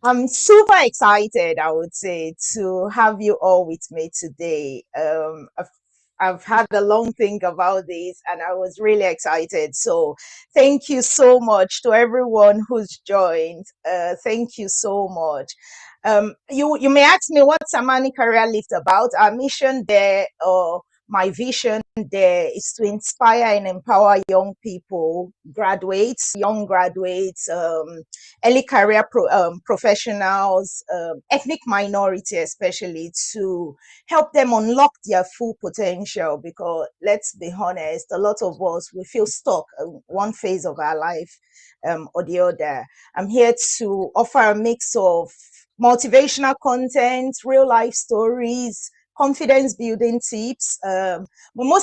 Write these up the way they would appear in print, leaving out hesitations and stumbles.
I'm super excited, I would say, to have you all with me today. I've had a long think about this and I was really excited. So, thank you so much to everyone who's joined. Thank you so much. You may ask me what's Amani Career Lift about. Our mission there, or my vision there, is to inspire and empower young people, graduates, young graduates, early career professionals, ethnic minority especially, to help them unlock their full potential. Because let's be honest, a lot of us, we feel stuck in one phase of our life or the other. I'm here to offer a mix of motivational content, real life stories, confidence building tips, but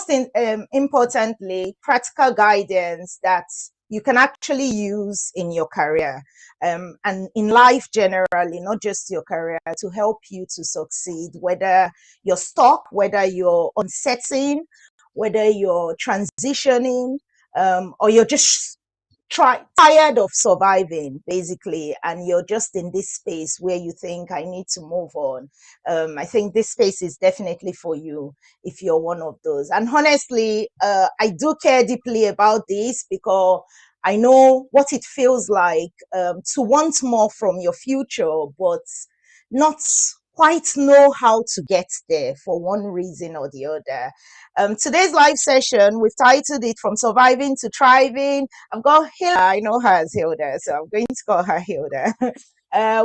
importantly, practical guidance that you can actually use in your career, and in life generally, not just your career, to help you to succeed, whether you're stuck, whether you're uncertain, whether you're transitioning, or you're just tired of surviving basically, and you're just in this space where you think I need to move on. I think this space is definitely for you if you're one of those. And honestly, I do care deeply about this because I know what it feels like, to want more from your future but not quite know how to get there for one reason or the other. Today's live session, we've titled it From Surviving to Thriving. I've got Hilda. I know her as Hilda, so I'm going to call her Hilda.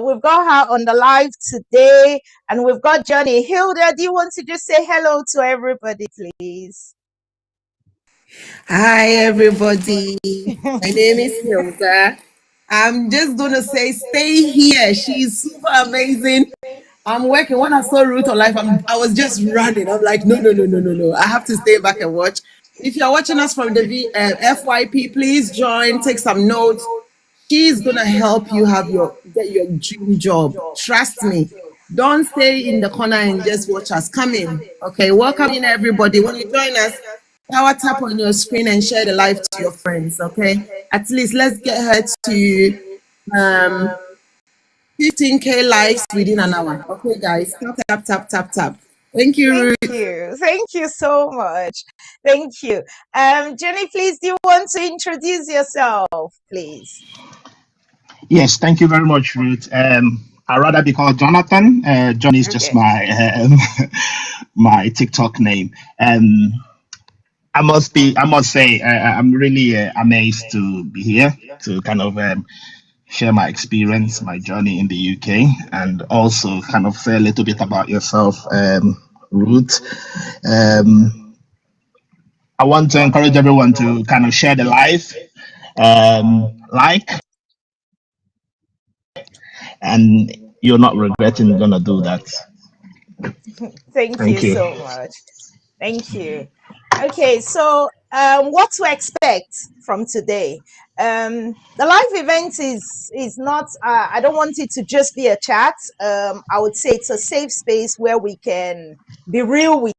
We've got her on the live today, and we've got Johnny. Hilda, do you want to just say hello to everybody, please? Hi, everybody. My name is Hilda. I'm just going to say, stay here. She's super amazing. I'm working. When I saw Ruth on live, I was just running. I'm like, no, no, no, no, no, no. I have to stay back and watch. If you're watching us from the FYP, please join, take some notes. She's gonna help you have get your dream job. Trust me. Don't stay in the corner and just watch us. Come in. Okay, welcome in everybody. When you join us, power tap on your screen and share the live to your friends. Okay, at least let's get her to um 15K likes within an hour. Okay, guys, tap tap tap tap tap. Thank you, Thank Ruth. you. Thank you so much. Thank you. Jenny, please, do you want to introduce yourself, please? Yes, thank you very much, Ruth. I'd rather be called Jonathan. John is just Okay. my my TikTok name. I must say, I'm really amazed to be here to kind of share my experience, my journey in the UK, and also kind of say a little bit about yourself, Ruth. Um, I want to encourage everyone to kind of share the life, like, and you're not regretting gonna do that. Thank you Thank you. so much. Thank you. Okay, so what to expect from today? The live event is not. I don't want it to just be a chat. I would say it's a safe space where we can be real with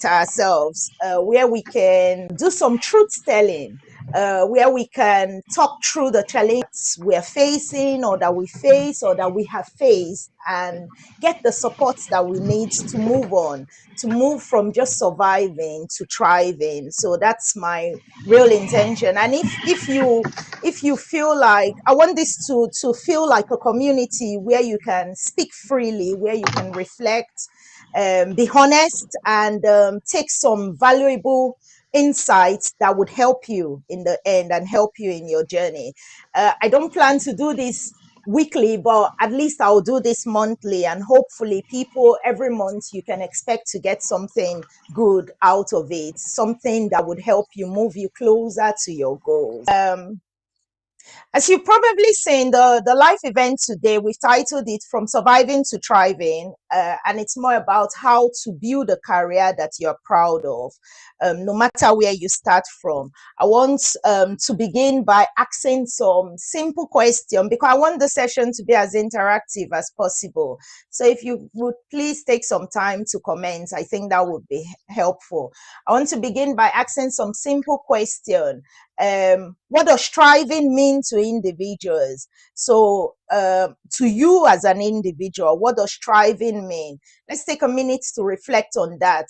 ourselves, where we can do some truth telling, where we can talk through the challenges we're facing or that we face or that we have faced, and get the support that we need to move on, to move from just surviving to thriving. So that's my real intention. And if you feel like, I want this to feel like a community where you can speak freely, where you can reflect, be honest, and take some valuable insights that would help you in the end and help you in your journey. I don't plan to do this weekly, but at least I'll do this monthly, and hopefully people every month you can expect to get something good out of it, something that would help you move you closer to your goals. As you've probably seen, the live event today, we've titled it From Surviving to Thriving, and it's more about how to build a career that you're proud of, no matter where you start from. I want to begin by asking some simple questions because I want the session to be as interactive as possible. So if you would please take some time to comment, I think that would be helpful. I want to begin by asking some simple questions. what does striving mean to individuals? So to you as an individual, what does striving mean? Let's take a minute to reflect on that.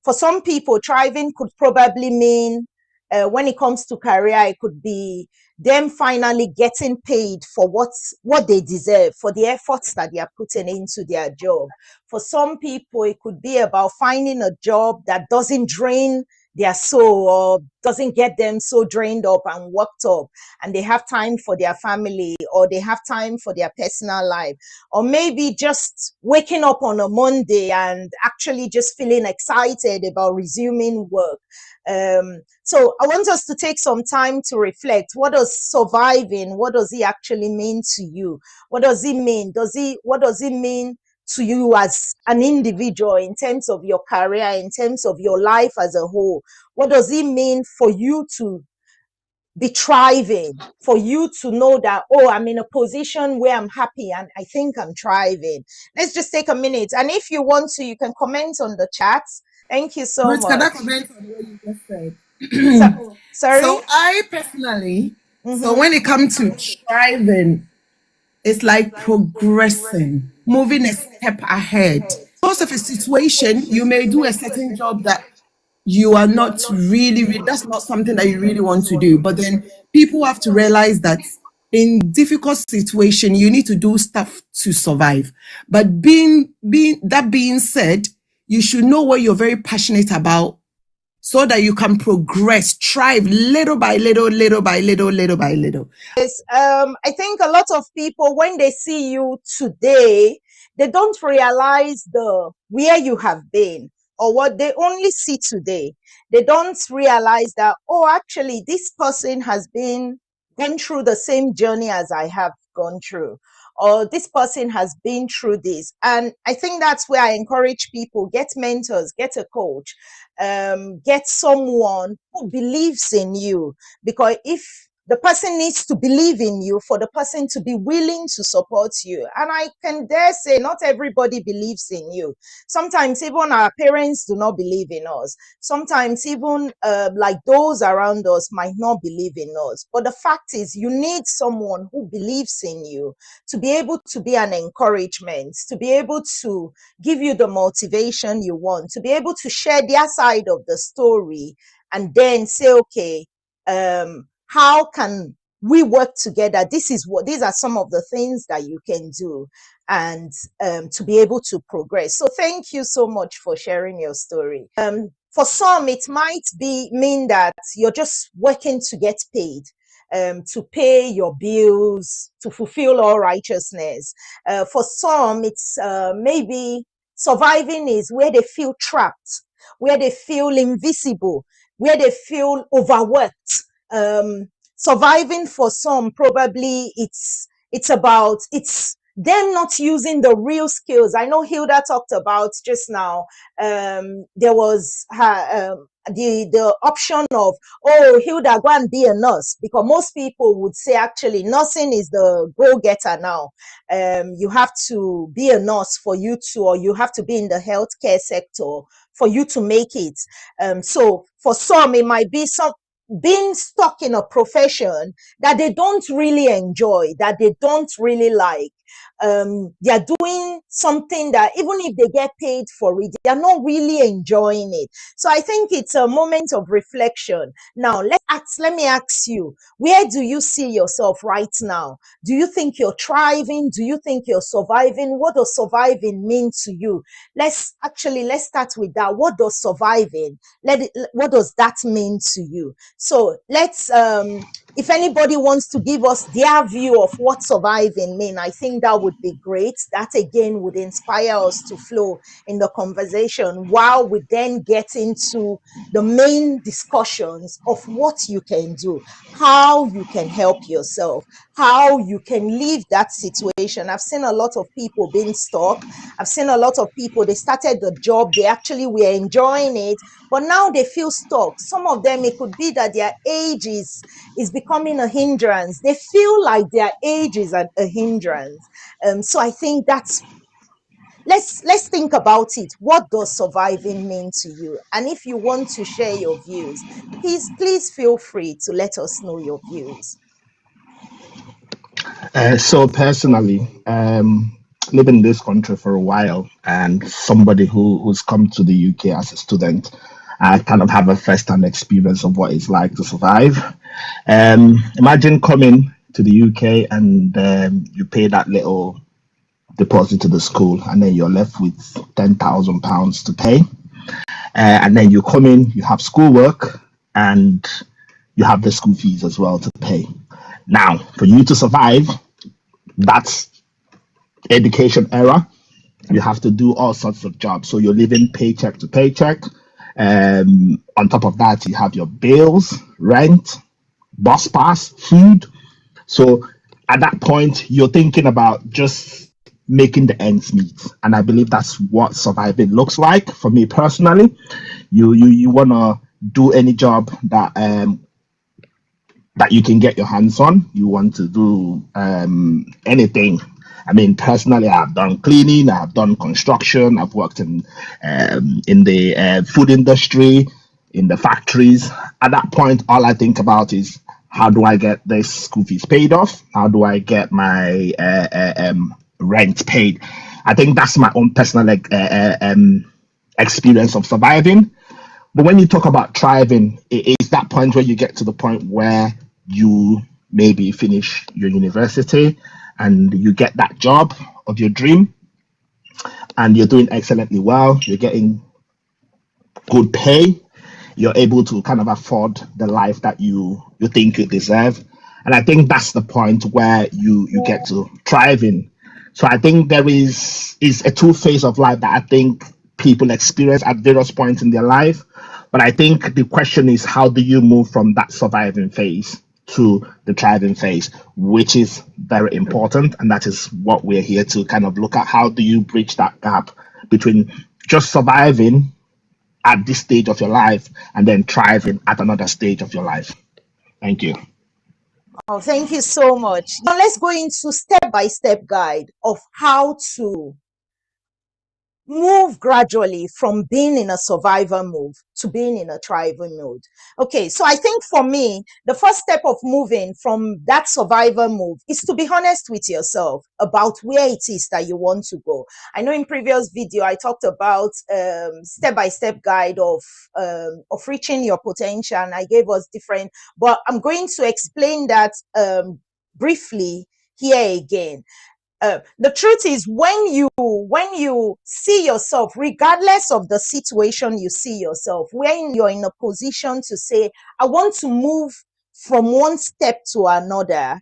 For some people, striving could probably mean, when it comes to career, it could be them finally getting paid for what they deserve, for the efforts that they are putting into their job. For some people, it could be about finding a job that doesn't drain their soul or doesn't get them so drained up and worked up, and they have time for their family, or they have time for their personal life. Or maybe just waking up on a Monday and actually just feeling excited about resuming work. So I want us to take some time to reflect. What does surviving, what does it actually mean to you? What does it mean? What does it mean to you as an individual, in terms of your career, in terms of your life as a whole? What does it mean for you to be thriving, for you to know that, oh, I'm in a position where I'm happy and I think I'm thriving? Let's just take a minute. And if you want to, you can comment on the chat. Thank you so Ruth, can I much. comment on what you just said? Sorry? So I personally, so Mm-hmm. when it comes to striving, it's like progressing, moving a step ahead. Most of a situation, you may do a certain job that you are not really, that's not something that you really want to do. But then people have to realize that in difficult situation, you need to do stuff to survive. But being said, you should know what you're very passionate about so that you can progress, thrive little by little, little by little, little by little. I think a lot of people, when they see you today, they don't realize the where you have been, or what they only see today. They don't realize that, oh, actually, this person has been gone through the same journey as I have gone through, or this person has been through this. And I think that's where I encourage people: get mentors, get a coach, get someone who believes in you. Because if the person needs to believe in you for the person to be willing to support you. And I can dare say, not everybody believes in you. Sometimes even our parents do not believe in us. Sometimes even like those around us might not believe in us. But the fact is, you need someone who believes in you to be able to be an encouragement, to be able to give you the motivation you want, to be able to share their side of the story, and then say, okay, how can we work together? These are some of the things that you can do, and to be able to progress. So thank you so much for sharing your story. For some, it might mean that you're just working to get paid, to pay your bills, to fulfill all righteousness. For some, it's maybe surviving is where they feel trapped, where they feel invisible, where they feel overworked. Surviving for some, probably it's them not using the real skills. I know Hilda talked about just now. There was her the option of, oh, Hilda, go and be a nurse, because most people would say actually nursing is the go-getter now. You have to be a nurse for you to, or you have to be in the healthcare sector for you to make it. So for some, it might be some being stuck in a profession that they don't really enjoy, that they don't really like. They're doing something that even if they get paid for it, they're not really enjoying it. So I think it's a moment of reflection. Now, let me ask you, where do you see yourself right now? Do you think you're thriving? Do you think you're surviving? What does surviving mean to you? Let's start with that. What does surviving, what does that mean to you? So let's, if anybody wants to give us their view of what surviving mean, I think that would be great. That again would inspire us to flow in the conversation, while we then get into the main discussions of what you can do, how you can help yourself, how you can leave that situation. I've seen a lot of people being stuck. I've seen a lot of people, they started the job, they actually were enjoying it, but now they feel stuck. Some of them, it could be that their age is becoming a hindrance. They feel like their age is a hindrance. So I think that's let's think about it. What does surviving mean to you? And if you want to share your views, please feel free to let us know your views. So personally, living in this country for a while, and somebody who's come to the UK as a student, I kind of have a first-hand experience of what it's like to survive. Imagine coming to the UK and you pay that little deposit to the school, and then you're left with £10,000 to pay. And then you come in, you have schoolwork, and you have the school fees as well to pay. Now, for you to survive, that's education era. You have to do all sorts of jobs. So you're living paycheck to paycheck. On top of that, you have your bills, rent, bus pass, food. So at that point, you're thinking about just making the ends meet. And I believe that's what surviving looks like for me personally. You want to do any job that you can get your hands on. You want to do anything. I mean, personally, I've done cleaning, I've done construction, I've worked in the food industry, in the factories. At that point, all I think about is how do I get this school fees paid off? How do I get my rent paid? I think that's my own personal experience of surviving. But when you talk about thriving, it is that point where you get to the point where you maybe finish your university and you get that job of your dream and you're doing excellently well, you're getting good pay, you're able to kind of afford the life that you think you deserve. And I think that's the point where you get to thriving. So I think there is a two phase of life that I think people experience at various points in their life. But I think the question is, how do you move from that surviving phase to the thriving phase, which is very important. And that is what we're here to kind of look at. How do you bridge that gap between just surviving at this stage of your life and then thriving at another stage of your life? Thank you. Oh, thank you so much. Now let's go into step-by-step guide of how to move gradually from being in a survivor mode to being in a thriving mode. Okay, so I think for me, the first step of moving from that survivor move is to be honest with yourself about where it is that you want to go. I know in previous video I talked about step-by-step guide of reaching your potential, and I gave us different, but I'm going to explain that briefly here again. The truth is, when you see yourself, regardless of the situation you see yourself, when you're in a position to say, I want to move from one step to another,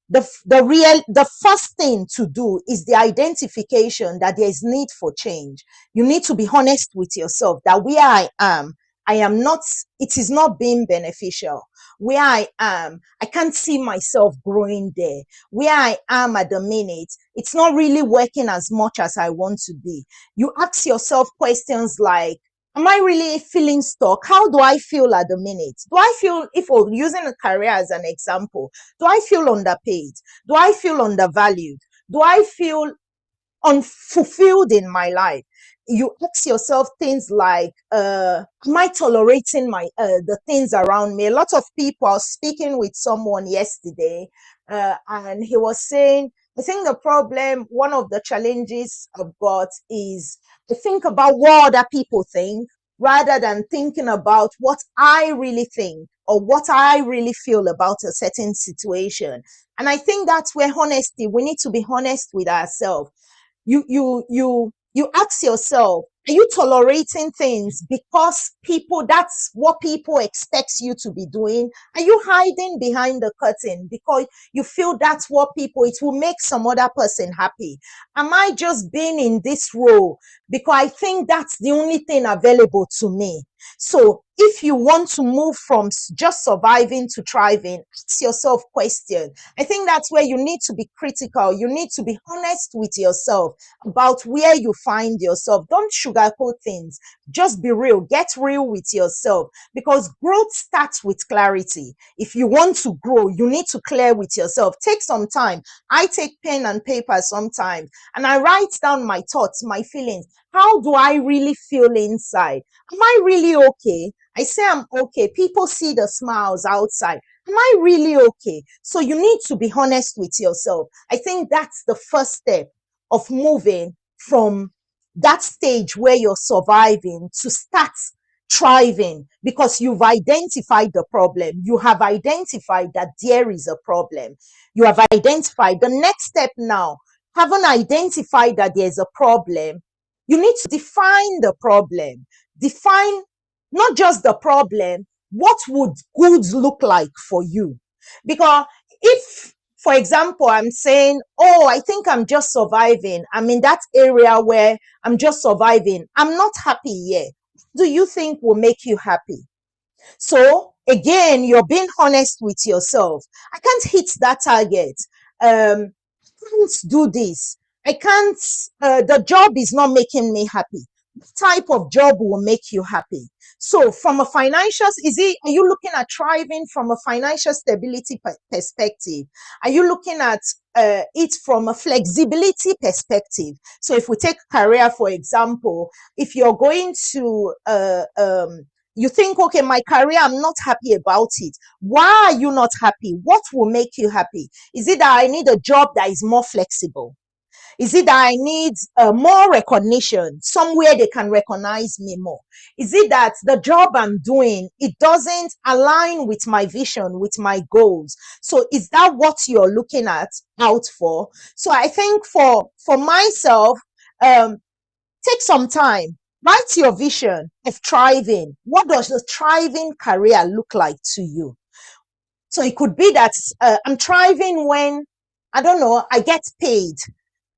the first thing to do is the identification that there is need for change. You need to be honest with yourself that where I am not, it is not being beneficial. Where I am, I can't see myself growing there. Where I am at the minute, it's not really working as much as I want to be. You ask yourself questions like, am I really feeling stuck? How do I feel at the minute? Do I feel, if we're using a career as an example, do I feel underpaid? Do I feel undervalued? Do I feel unfulfilled in my life? You ask yourself things like, am I tolerating the things around me? A lot of people, I was speaking with someone yesterday, and he was saying, I think the problem, one of the challenges I've got is to think about what other people think rather than thinking about what I really think or what I really feel about a certain situation. And I think that's where honesty, we need to be honest with ourselves. You ask yourself, are you tolerating things because that's what people expect you to be doing? Are you hiding behind the curtain because you feel that's what people, it will make some other person happy? Am I just being in this role because I think that's the only thing available to me? So if you want to move from just surviving to thriving, ask yourself questions. I think that's where you need to be critical. You need to be honest with yourself about where you find yourself. Don't sugarcoat things. Just be real. Get real with yourself, because growth starts with clarity. If you want to grow, you need to clear with yourself. Take some time. I take pen and paper sometimes and I write down my thoughts, my feelings. How do I really feel inside? Am I really okay? I say I'm okay. People see the smiles outside. Am I really okay? So you need to be honest with yourself. I think that's the first step of moving from that stage where you're surviving to start thriving, because you've identified the problem. You have identified that there is a problem. You have identified the next step now. Having identified that there's a problem, you need to define the problem. Define not just the problem, what would good look like for you? Because if, for example, I'm saying, oh, I think I'm just surviving, I'm in that area where I'm just surviving, I'm not happy yet. What do you think will make you happy? So again, you're being honest with yourself. I can't hit that target. I can't do this. I can't, the job is not making me happy. What type of job will make you happy? So from a financial, are you looking at thriving from a financial stability perspective? Are you looking at it from a flexibility perspective? So if we take career, for example, if you're going to, you think, okay, my career, I'm not happy about it. Why are you not happy? What will make you happy? Is it that I need a job that is more flexible? Is it that I need more recognition, somewhere they can recognize me more? Is it that the job I'm doing, it doesn't align with my vision, with my goals? So is that what you're looking at out for? So I think for myself, take some time, write your vision of thriving. What does the thriving career look like to you? So it could be that I'm thriving when, I don't know, I get paid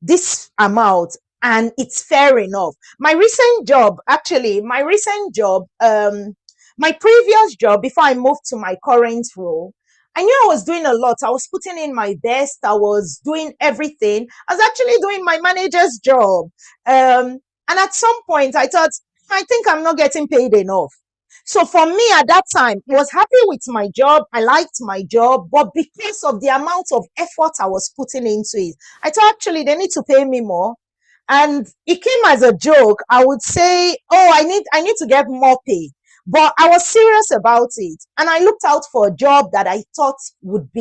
this amount and it's fair enough. My recent job, my previous job before I moved to my current role, I knew I was doing a lot. I was putting in my best. I was doing everything. I was actually doing my manager's job. And at some point I thought, I think I'm not getting paid enough. So for me at that time, I was happy with my job. I liked my job, but because of the amount of effort I was putting into it, I thought actually they need to pay me more. And it came as a joke. I would say, oh, I need to get more pay. But I was serious about it. And I looked out for a job that I thought could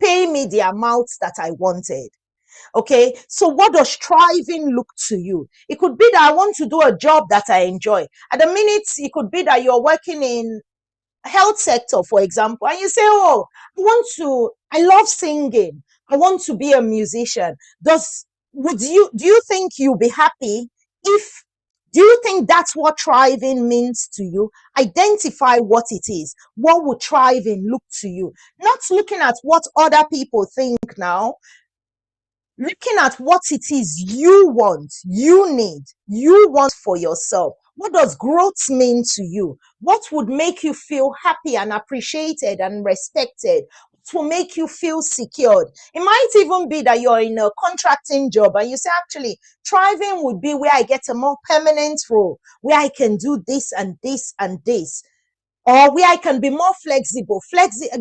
pay me the amount that I wanted. Okay, so what does thriving look to you? It could be that I want to do a job that I enjoy. At the minute, it could be that you're working in health sector, for example, and you say, oh, I love singing, I want to be a musician. Do you think you'll be happy if, do you think that's what thriving means to you? Identify what it is. What would thriving look to you? Not looking at what other people think now, looking at what it is you want, you need, you want for yourself. What does growth mean to you? What would make you feel happy and appreciated and respected? What will make you feel secured? It might even be that you're in a contracting job and you say, actually, thriving would be where I get a more permanent role, where I can do this and this and this, or where I can be more flexible,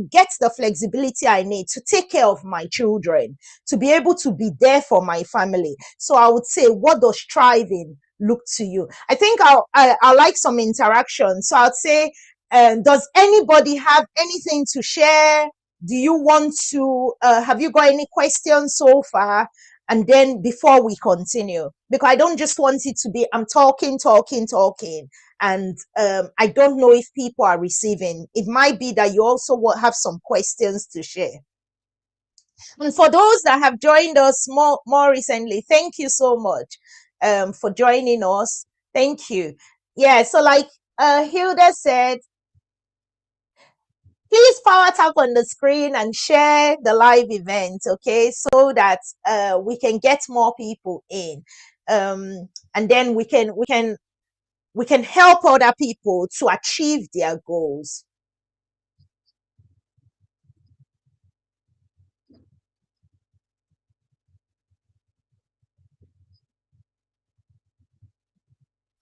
get the flexibility I need to take care of my children, to be able to be there for my family. So I would say, what does thriving look to you? I think I like some interaction. So I'd say, does anybody have anything to share? Do you want to, have you got any questions so far? And then before we continue, because I don't just want it to be, I'm talking, and I don't know if people are receiving. It might be that you also will have some questions to share. And for those that have joined us more recently, thank you so much for joining us. Thank you. Yeah, so like Hilda said, please power tap on the screen and share the live event, okay, so that we can get more people in, and then we can we can help other people to achieve their goals.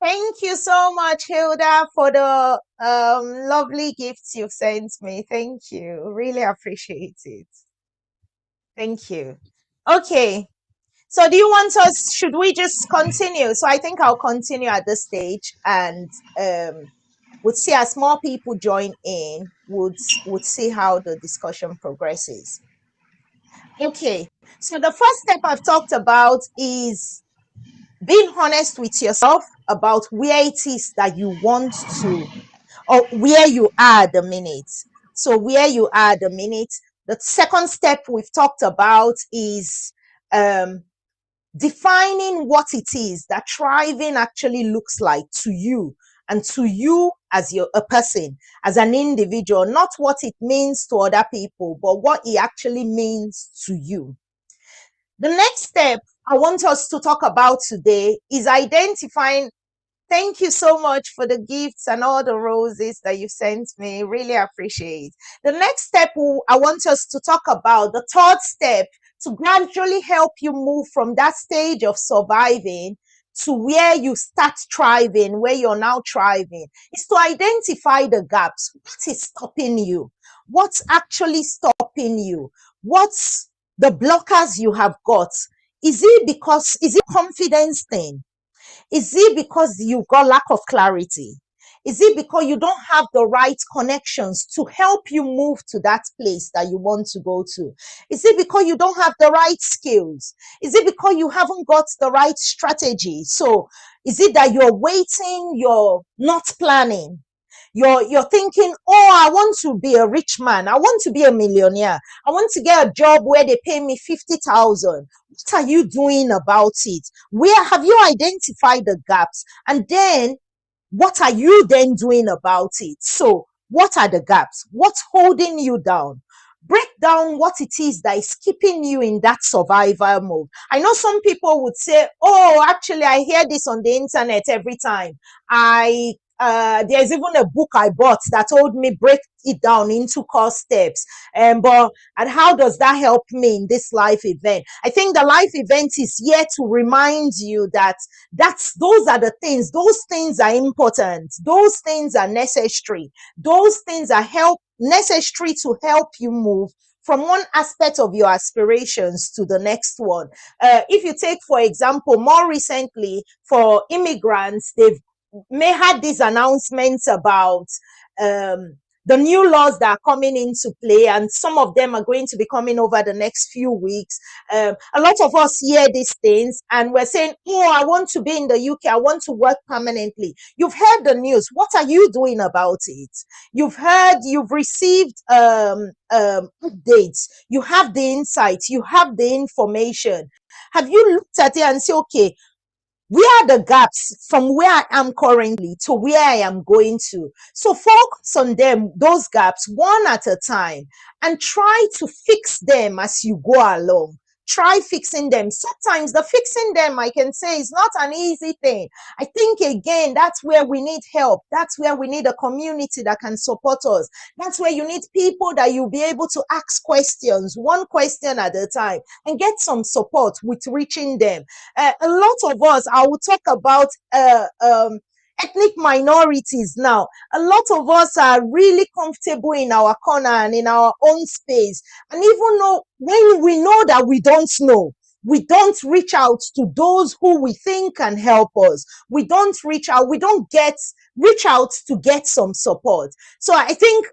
Thank you so much, Hilda, for the lovely gifts you've sent me. Thank you. Really appreciate it. Thank you. Okay. So do you want us, should we just continue? So I think I'll continue at this stage, and would see as more people join in, would see how the discussion progresses. Okay. So the first step I've talked about is being honest with yourself about where it is that you want to, or where you are at the minute. So where you are at the minute. The second step we've talked about is um, defining what it is that thriving actually looks like to you, and to you as a person, as an individual, not what it means to other people, but what it actually means to you. The next step I want us to talk about today is identifying. Thank you so much for the gifts and all the roses that you sent me. Really appreciate. The next step I want us to talk about, the third step to gradually help you move from that stage of surviving to where you start thriving, where you're now thriving, is to identify the gaps. What is stopping you? What's actually stopping you? What's the blockers you have got? Is it confidence thing? Is it because you've got lack of clarity? Is it because you don't have the right connections to help you move to that place that you want to go to? Is it because you don't have the right skills? Is it because you haven't got the right strategy? So is it that you're waiting, you're not planning? You're thinking, oh, I want to be a rich man. I want to be a millionaire. I want to get a job where they pay me 50,000. What are you doing about it? Where have you identified the gaps? And then what are you then doing about it? So what are the gaps? What's holding you down? Break down what it is that is keeping you in that survival mode. I know some people would say, oh, actually, I hear this on the internet every time. There's even a book I bought that told me break it down into core steps. And how does that help me in this life event? I think the life event is here to remind you that those are the things. Those things are important. Those things are necessary. Those things are necessary to help you move from one aspect of your aspirations to the next one. If you take, for example, more recently for immigrants, they've may had these announcements about the new laws that are coming into play, and some of them are going to be coming over the next few weeks. A lot of us hear these things and we're saying, oh, I want to be in the UK, I want to work permanently. You've heard the news. What are you doing about it? You've received updates. You have the insights, you have the information. Have you looked at it and say, okay, where are the gaps from where I am currently to where I am going to? So focus on them, those gaps, one at a time, and try to fix them as you go along. Try fixing them. Sometimes the fixing them, I can say, is not an easy thing. I think, again, that's where we need help. That's where we need a community that can support us. That's where you need people that you'll be able to ask questions, one question at a time, and get some support with reaching them. A lot of us, I will talk about ethnic minorities now. A lot of us are really comfortable in our corner and in our own space. And even though when we know that we don't know, we don't reach out to those who we think can help us. We don't reach out. We don't reach out to get some support. So I think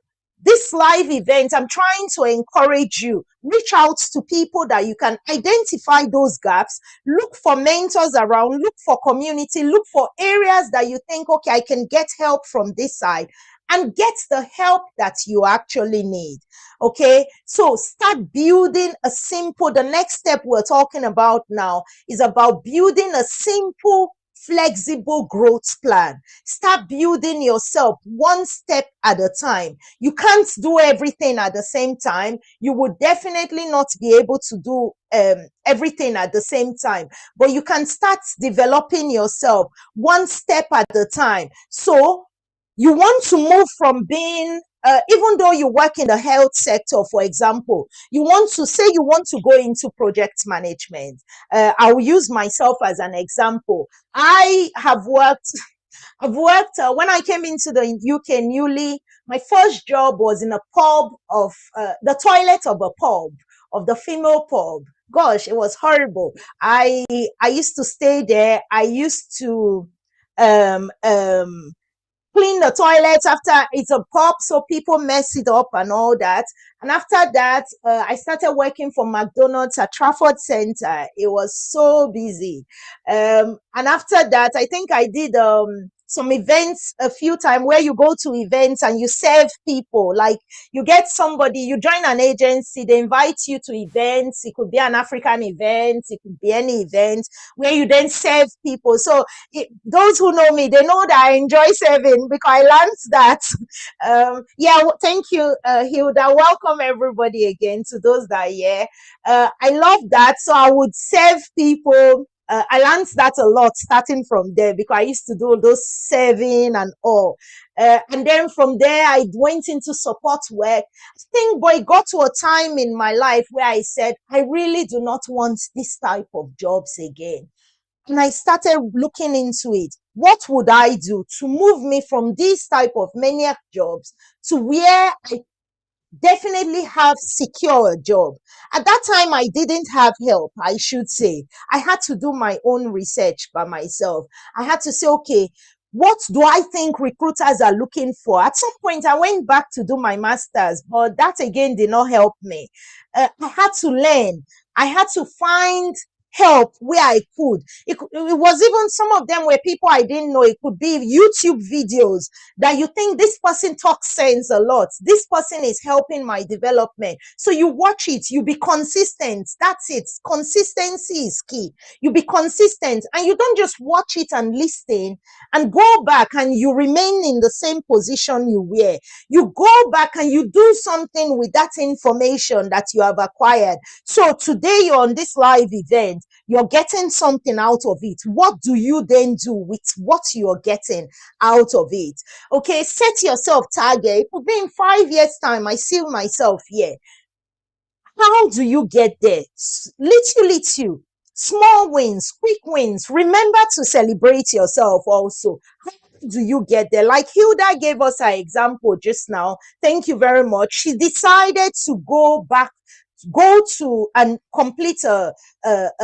this live event, I'm trying to encourage you, reach out to people that you can identify those gaps, look for mentors around, look for community, look for areas that you think, okay, I can get help from this side, and get the help that you actually need. Okay, so start building the next step we're talking about now is about building a simple flexible growth plan. Start building yourself one step at a time. You can't do everything at the same time. You would definitely not be able to do everything at the same time, but you can start developing yourself one step at a time. So you want to move from being even though you work in the health sector, for example, you want to say you want to go into project management. I'll use myself as an example. I've worked when I came into the UK newly. My first job was in a pub of the toilet of a pub, of the female pub. Gosh, it was horrible. I used to stay there. I used to um um clean the toilets after it's a pub, so people mess it up and all that. And after that, I started working for McDonald's at Trafford Center. It was so busy. And after that, I think I did some events a few times where you go to events and you serve people. Like you get somebody, you join an agency, they invite you to events. It could be an African event, it could be any event where you then serve people. So those who know me, they know that I enjoy serving because I learned that. Thank you, Hilda. Welcome everybody again to those that are here. I love that. So I would serve people. I learned that a lot starting from there because I used to do those serving and all. And then from there, I went into support work. I think, boy, it got to a time in my life where I said, I really do not want this type of jobs again. And I started looking into it. What would I do to move me from this type of maniac jobs to where I definitely have secure a job? At that time, I didn't have help, I should say. I had to do my own research by myself. I had to say, okay, what do I think recruiters are looking for? At some point, I went back to do my master's, but that again did not help me. I had to learn. I had to find help where I could. It was even some of them were people I didn't know. It could be YouTube videos that you think this person talks sense a lot. This person is helping my development. So you watch it, you be consistent. That's it. Consistency is key. You be consistent and you don't just watch it and listen and go back and you remain in the same position you were. You go back and you do something with that information that you have acquired. So today you're on this live event. You're getting something out of it. What do you then do with what you're getting out of it? Okay, set yourself target. It could be in 5 years' time. I see myself here. How do you get there? Little, small wins, quick wins. Remember to celebrate yourself also. How do you get there? Like Hilda gave us her example just now. Thank you very much. She decided to go to and complete a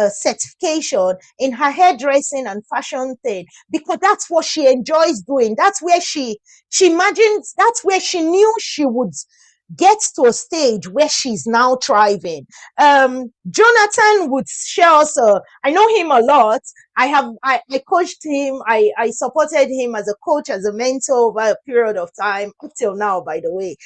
certification in her hairdressing and fashion thing because that's what she enjoys doing. That's where she imagines, that's where she knew she would get to a stage where she's now thriving. Jonathan would share us, I know him a lot. I coached him. I supported him as a coach, as a mentor over a period of time up till now, by the way.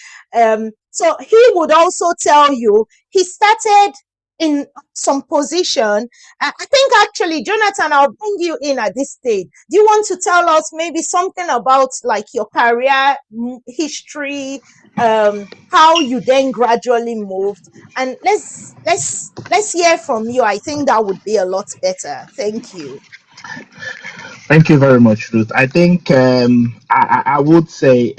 So he would also tell you he started in some position. I think actually, Jonathan, I'll bring you in at this stage. Do you want to tell us maybe something about like your career history, how you then gradually moved, and let's hear from you. I think that would be a lot better. Thank you. Thank you very much, Ruth. I think I would say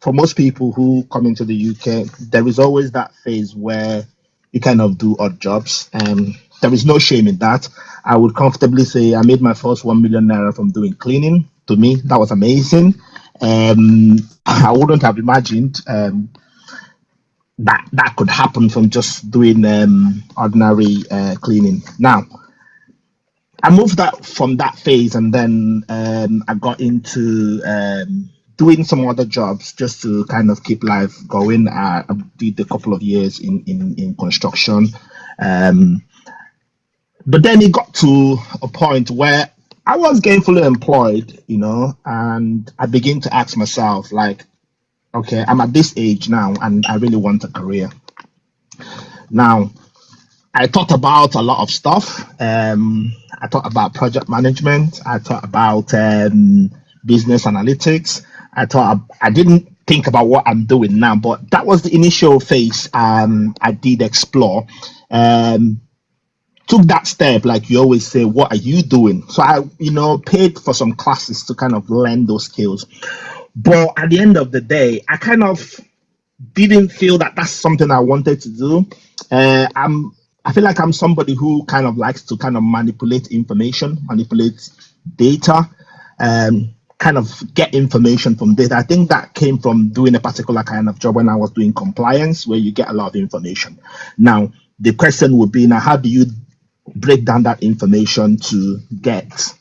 for most people who come into the UK, there is always that phase where you kind of do odd jobs. There is no shame in that. I would comfortably say I made my first 1 million naira from doing cleaning. To me, that was amazing. I wouldn't have imagined that could happen from just doing ordinary cleaning. Now, I moved that from that phase, and then I got into doing some other jobs just to kind of keep life going. I did a couple of years in construction, but then it got to a point where I was gainfully employed, and I began to ask myself, like, okay, I'm at this age now, and I really want a career now. I thought about a lot of stuff. I thought about project management. I thought about business analytics. I didn't think about what I'm doing now, but that was the initial phase. I did explore. Um, Took that step, like you always say, what are you doing? So I, paid for some classes to kind of learn those skills. But at the end of the day, I kind of didn't feel that that's something I wanted to do. I feel like I'm somebody who kind of likes to kind of manipulate information, manipulate data, kind of get information from data. I think that came from doing a particular kind of job when I was doing compliance, where you get a lot of information. Now, the question would be, now, how do you break down that information to get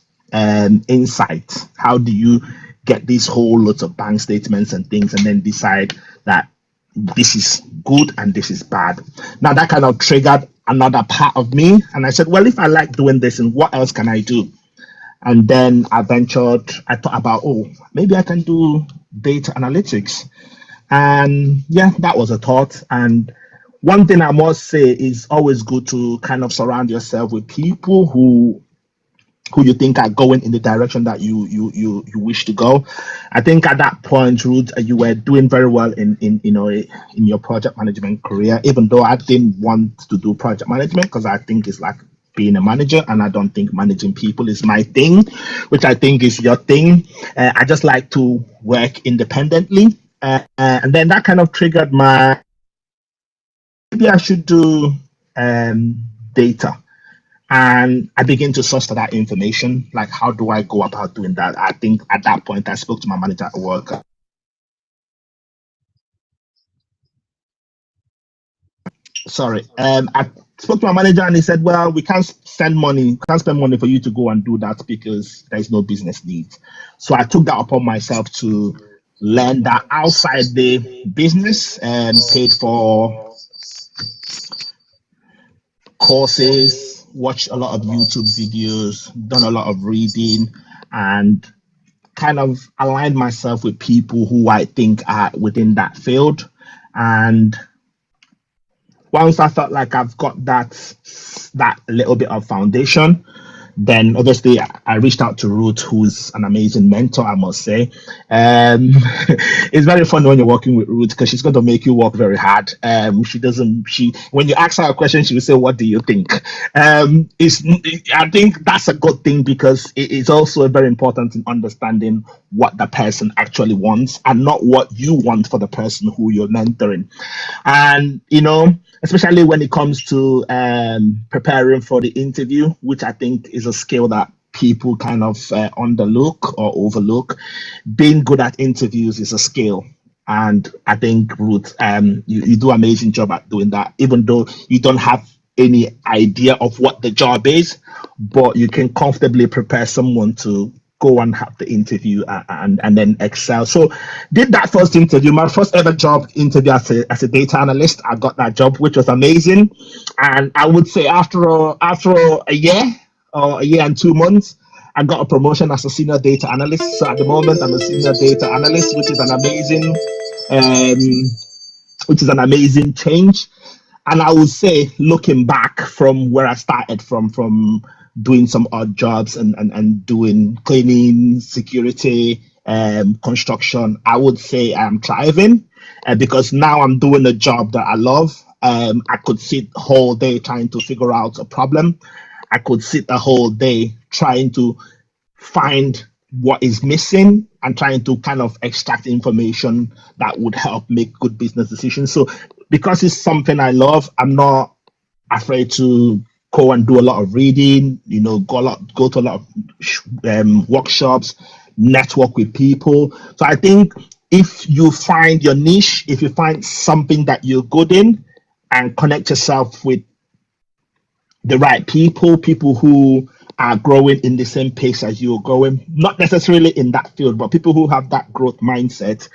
insight? How do you get these whole lots of bank statements and things and then decide that this is good and this is bad? Now that kind of triggered another part of me, and I said, well, if I like doing this, and what else can I do? And then I thought about, oh, maybe I can do data analytics. And yeah, that was a thought. And one thing I must say is always good to kind of surround yourself with people who you think are going in the direction that you wish to go. I think at that point, Ruth, you were doing very well in your project management career, even though I didn't want to do project management because I think it's like being a manager, and I don't think managing people is my thing, which I think is your thing. I just like to work independently. And then that kind of triggered maybe I should do data. And I begin to source for that information. Like, how do I go about doing that? I think at that point, I spoke to my manager at work. Sorry. I spoke to my manager and he said, well, we can't spend money for you to go and do that because there's no business needs. So I took that upon myself to learn that outside the business and paid for courses, watched a lot of YouTube videos, done a lot of reading, and kind of aligned myself with people who I think are within that field. And once I felt like I've got that little bit of foundation, then obviously I reached out to Ruth, who's an amazing mentor, I must say. It's very fun when you're working with Ruth because she's going to make you work very hard. When you ask her a question, she will say, what do you think? I think that's a good thing because it is also very important in understanding what the person actually wants and not what you want for the person who you're mentoring. And, especially when it comes to preparing for the interview, which I think is a skill that people kind of underlook or overlook. Being good at interviews is a skill. And I think, Ruth, you do an amazing job at doing that, even though you don't have any idea of what the job is, but you can comfortably prepare someone to go and have the interview and then excel. So did that first interview, my first ever job interview as a data analyst. I got that job, which was amazing. And I would say after a year or a year and 2 months, I got a promotion as a senior data analyst. So at the moment, I'm a senior data analyst, which is an amazing change. And I would say, looking back from where I started from doing some odd jobs and doing cleaning, security, construction, I would say I'm thriving because now I'm doing a job that I love. I could sit whole day trying to figure out a problem. I could sit the whole day trying to find what is missing and trying to kind of extract information that would help make good business decisions. So because it's something I love, I'm not afraid to go and do a lot of reading, go to a lot of workshops, network with people. So I think if you find your niche, if you find something that you're good in and connect yourself with the right people who are growing in the same pace as you're growing, not necessarily in that field, but people who have that growth mindset.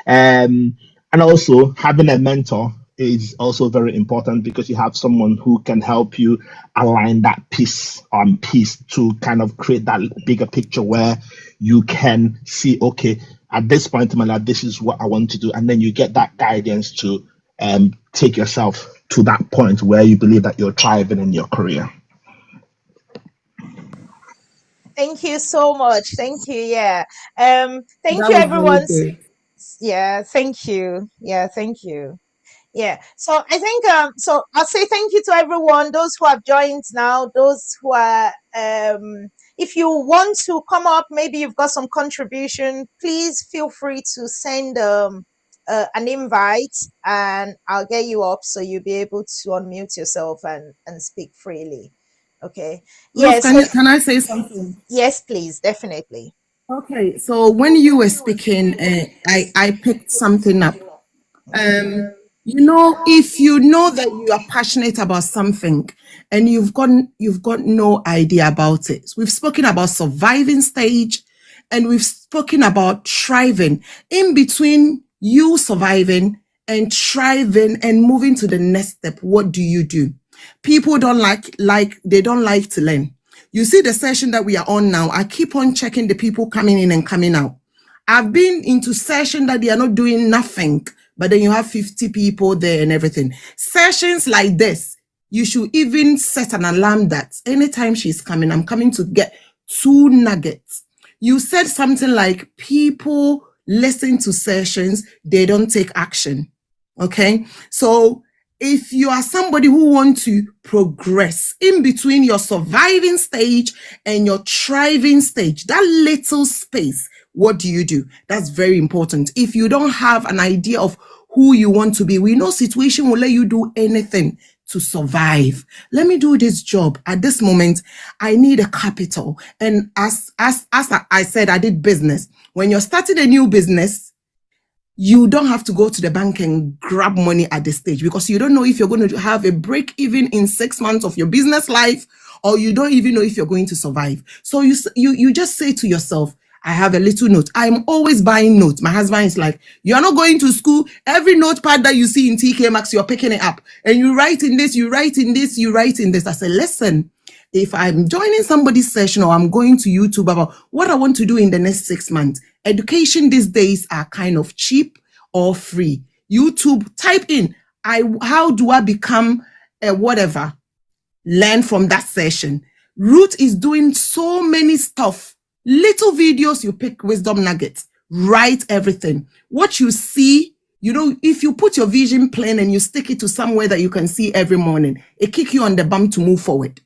And also having a mentor is also very important because you have someone who can help you align that piece on piece to kind of create that bigger picture where you can see, okay, at this point in my life, this is what I want to do. And then you get that guidance to take yourself to that point where you believe that you're thriving in your career? Thank you so much. Thank you. Yeah. Thank That you, was very everyone. good. Yeah. Thank you. Yeah. Thank you. Yeah. So I think so I'll say thank you to everyone, those who have joined now, those who are if you want to come up, maybe you've got some contribution, please feel free to send an invite and I'll get you up so you'll be able to unmute yourself and speak freely. Okay. Ruth, Yeah, so can I say something? yes, please, definitely. Okay, so when you were speaking, I picked something up. Um, if you know that you are passionate about something and you've got no idea about it. We've spoken about surviving stage and we've spoken about thriving. In between you surviving and thriving and moving to the next step, what do you do? People don't they don't like to learn. You see the session that we are on now, I keep on checking the people coming in and coming out. I've been into session that they are not doing nothing, but then you have 50 people there and everything. Sessions like this, you should even set an alarm that anytime she's coming, I'm coming to get 2 nuggets. You said something like people listen to sessions, they don't take action. Okay. So if you are somebody who wants to progress in between your surviving stage and your thriving stage, that little space, what do you do? That's very important. If you don't have an idea of who you want to be, we know situation will let you do anything to survive. Let me do this job. At this moment, I need a capital. And as I said, I did business. When you're starting a new business, you don't have to go to the bank and grab money at this stage because you don't know if you're going to have a break even in 6 months of your business life, or you don't even know if you're going to survive. So you just say to yourself, I have a little note. I'm always buying notes. My husband is like, you're not going to school. Every notepad that you see in TK Maxx, you're picking it up and you write in this, you write in this, you write in this. I said, listen, if I'm joining somebody's session or I'm going to YouTube about what I want to do in the next 6 months, education these days are kind of cheap or free. YouTube, type in, how do I become a whatever? Learn from that session. Ruth is doing so many stuff. Little videos, you pick wisdom nuggets, write everything. What you see, if you put your vision plan and you stick it to somewhere that you can see every morning, it kick you on the bum to move forward.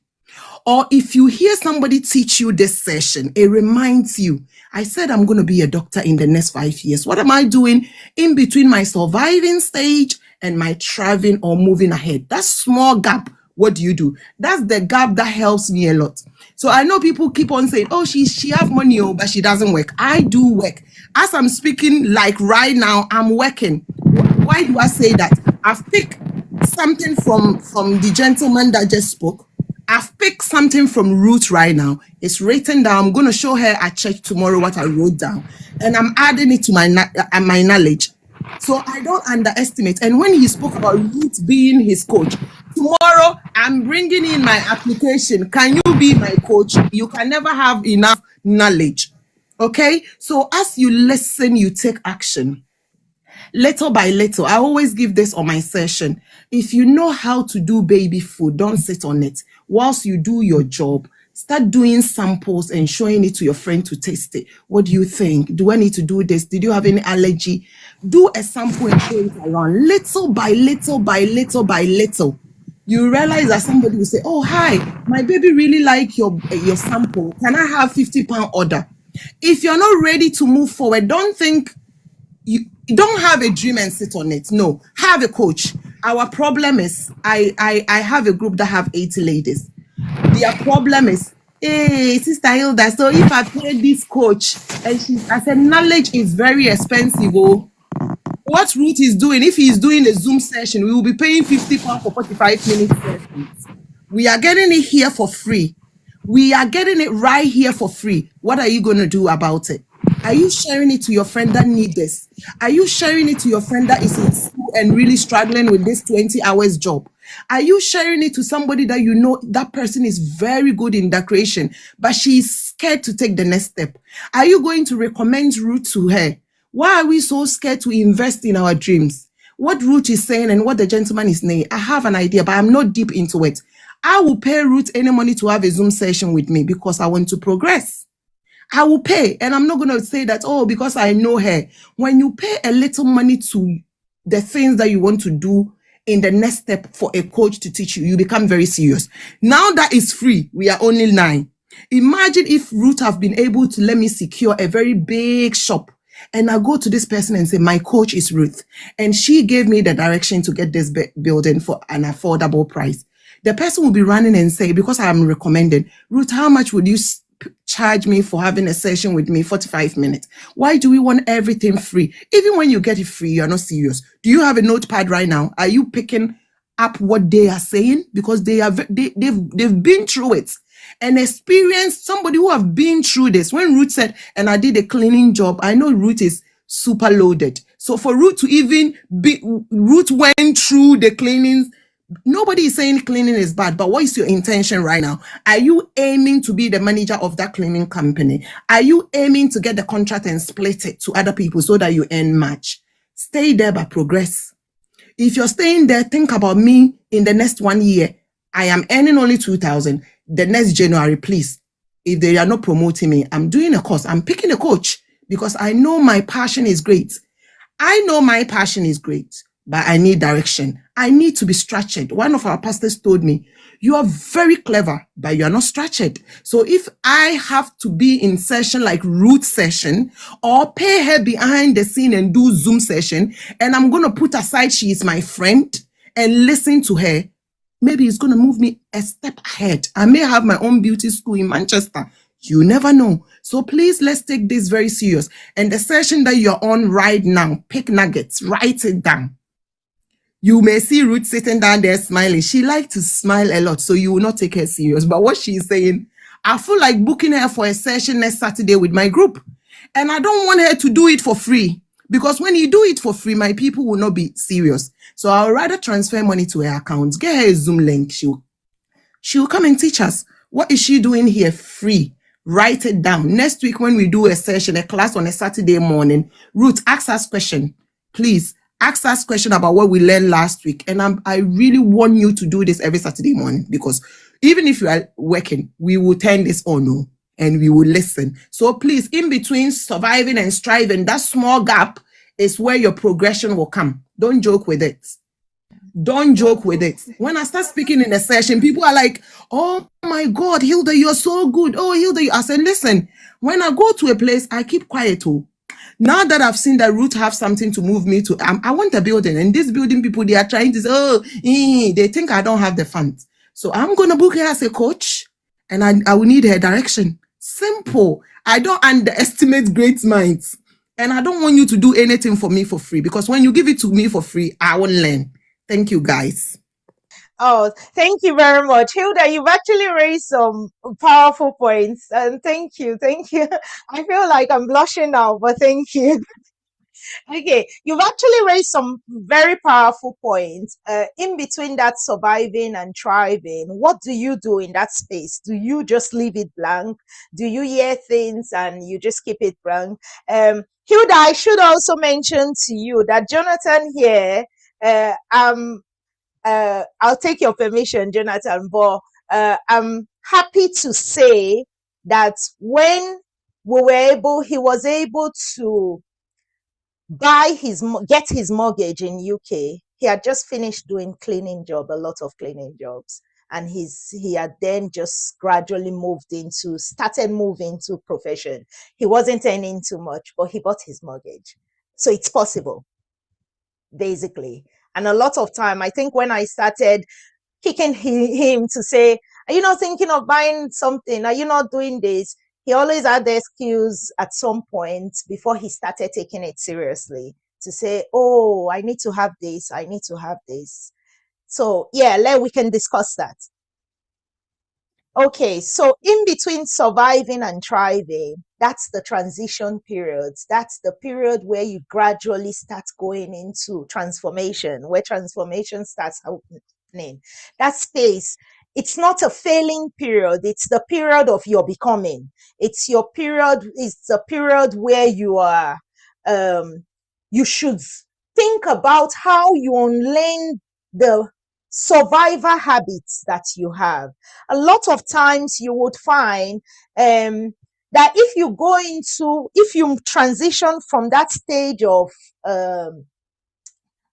Or if you hear somebody teach you this session, it reminds you, I said I'm going to be a doctor in the next 5 years. What am I doing in between my surviving stage and my thriving or moving ahead? That small gap, what do you do? That's the gap that helps me a lot. So I know people keep on saying, oh, she have money, but she doesn't work. I do work. As I'm speaking, like right now, I'm working. Why do I say that? I've picked something from the gentleman that just spoke. I've picked something from Ruth right now. It's written down. I'm going to show her at church tomorrow what I wrote down. And I'm adding it to my knowledge. So I don't underestimate. And when he spoke about Ruth being his coach, tomorrow I'm bringing in my application. Can you be my coach? You can never have enough knowledge. Okay? So as you listen, you take action. Little by little, I always give this on my session. If you know how to do baby food, don't sit on it. Whilst you do your job, start doing samples and showing it to your friend to taste it. What do you think? Do I need to do this? Did you have any allergy? Do a sample and show it around. Little by little by little by little. You realize that somebody will say, oh, hi, my baby really like your sample. Can I have £50 order? If you're not ready to move forward, don't think you don't have a dream and sit on it. No, have a coach. Our problem is I have a group that have 80 ladies. Their problem is, hey, Sister Hilda, so if I pay this coach, and I said, knowledge is very expensive. Oh, what Ruth is doing, if he's doing a Zoom session, we will be paying £50 for 45 minutes sessions. We are getting it here for free. We are getting it right here for free. What are you going to do about it? Are you sharing it to your friend that needs this? Are you sharing it to your friend that is in school and really struggling with this 20 hours job? Are you sharing it to somebody that you know that person is very good in decoration, but she's scared to take the next step? Are you going to recommend Ruth to her? Why are we so scared to invest in our dreams? What Ruth is saying and what the gentleman is saying, I have an idea, but I'm not deep into it. I will pay Ruth any money to have a Zoom session with me because I want to progress. I will pay. And I'm not going to say that, oh, because I know her. When you pay a little money to the things that you want to do in the next step for a coach to teach you, you become very serious. Now that is free, we are only 9. Imagine if Ruth have been able to let me secure a very big shop, and I go to this person and say, my coach is Ruth, and she gave me the direction to get this building for an affordable price. The person will be running and say, because I'm recommended, Ruth, how much would you charge me for having a session with me, 45 minutes? Why do we want everything free? Even when you get it free, you're not serious. Do you have a notepad right now? Are you picking up what they are saying? Because they've been through it and experienced, somebody who have been through this. When Ruth said, and I did a cleaning job, I know Ruth is super loaded. So for Ruth to even be, Ruth went through the cleanings. Nobody is saying cleaning is bad, but what is your intention right now? Are you aiming to be the manager of that cleaning company? Are you aiming to get the contract and split it to other people so that you earn much? Stay there, but progress. If you're staying there, think about me in the next 1 year. I am earning only 2,000. The next January, please, if they are not promoting me, I'm doing a course. I'm picking a coach because I know my passion is great. I know my passion is great, but I need direction. I need to be structured. One of our pastors told me, you are very clever, but you are not structured. So if I have to be in session like Ruth session, or pay her behind the scene and do Zoom session, and I'm going to put aside she is my friend and listen to her, maybe it's going to move me a step ahead. I may have my own beauty school in Manchester. You never know. So please, let's take this very serious. And the session that you're on right now, pick nuggets, write it down. You may see Ruth sitting down there smiling. She likes to smile a lot, so you will not take her serious. But what she's saying, I feel like booking her for a session next Saturday with my group. And I don't want her to do it for free. Because when you do it for free, my people will not be serious. So I'll rather transfer money to her account. Get her a Zoom link. She'll come and teach us. What is she doing here free? Write it down. Next week when we do a session, a class on a Saturday morning, Ruth, ask us question. Please, ask us question about what we learned last week. And I really want you to do this every Saturday morning, because even if you are working, we will turn this on and we will listen. So please, in between surviving and striving, that small gap is where your progression will come. Don't joke with it. Don't joke with it. When I start speaking in a session, people are like, oh my God, Hilda, you're so good. Oh, Hilda, I said, listen, when I go to a place, I keep quiet. Now that I've seen that Ruth have something to move me to, I want a building. And this building people, they are trying to say, they think I don't have the funds. So I'm going to book her as a coach, and I will need her direction. Simple. I don't underestimate great minds. And I don't want you to do anything for me for free, because when you give it to me for free, I won't learn. Thank you, guys. Oh, thank you very much. Hilda, you've actually raised some powerful points. And thank you. Thank you. I feel like I'm blushing now, but thank you. Okay, you've actually raised some very powerful points. In between that surviving and thriving, what do you do in that space? Do you just leave it blank? Do you hear things and you just keep it blank? Hilda, I should also mention to you that Jonathan here, I'll take your permission, Jonathan, but I'm happy to say that when he was able to get his mortgage in UK. He had just finished doing a lot of cleaning jobs, and he had then just gradually started moving to profession. He wasn't earning too much, but he bought his mortgage. So it's possible, basically. And a lot of time, I think when I started kicking him to say, are you not thinking of buying something? Are you not doing this? He always had the excuse at some point before he started taking it seriously to say, oh, I need to have this. I need to have this. So yeah, we can discuss that. Okay, so in between surviving and thriving, that's the transition period. That's the period where you gradually start going into transformation, where transformation starts happening. That space, it's not a failing period, it's the period of your becoming. It's the period where you are, you should think about how you unlearn the survivor habits that you have. A lot of times you would find that if you transition from that stage um,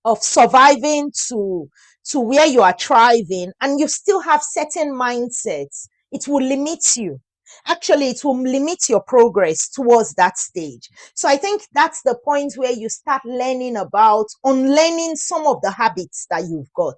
of surviving to where you are thriving, and you still have certain mindsets, it will limit you. Actually, it will limit your progress towards that stage. So I think that's the point where you start learning about unlearning some of the habits that you've got.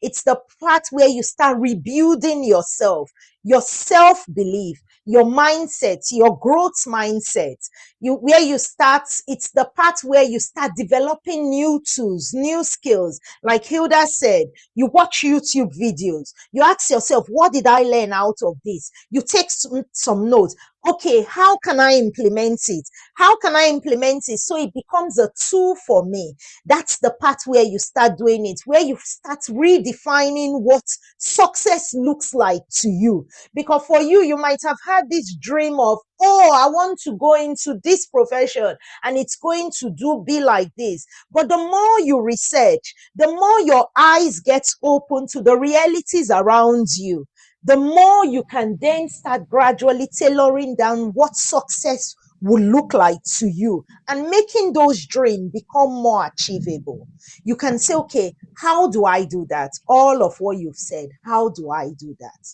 It's the part where you start rebuilding yourself, your self-belief, your mindset, your growth mindset. Where you start, it's the part where you start developing new tools, new skills. Like Hilda said, you watch YouTube videos, you ask yourself, what did I learn out of this? You take some notes. Okay, how can I implement it? How can I implement it so it becomes a tool for me? That's the part where you start doing it, where you start redefining what success looks like to you. Because for you, you might have had this dream of, oh, I want to go into this profession and it's going to be like this. But the more you research, the more your eyes get open to the realities around you, the more you can then start gradually tailoring down what success will look like to you and making those dreams become more achievable. You can say, okay, how do I do that? All of what you've said, how do I do that?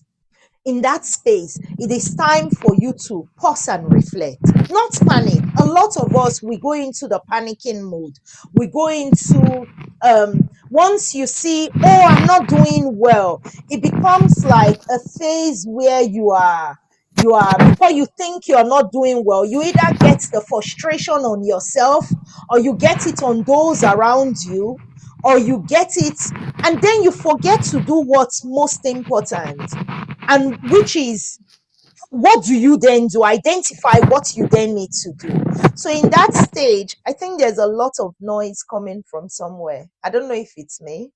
In that space, it is time for you to pause and reflect, not panic. A lot of us, we go into the panicking mode. We go into, once you see, oh, I'm not doing well, it becomes like a phase where because you think you're not doing well, you either get the frustration on yourself, or you get it on those around you, or you get it, and then you forget to do what's most important, and which is, what do you then do? Identify what you then need to do. So in that stage, I think there's a lot of noise coming from somewhere. I don't know if it's me.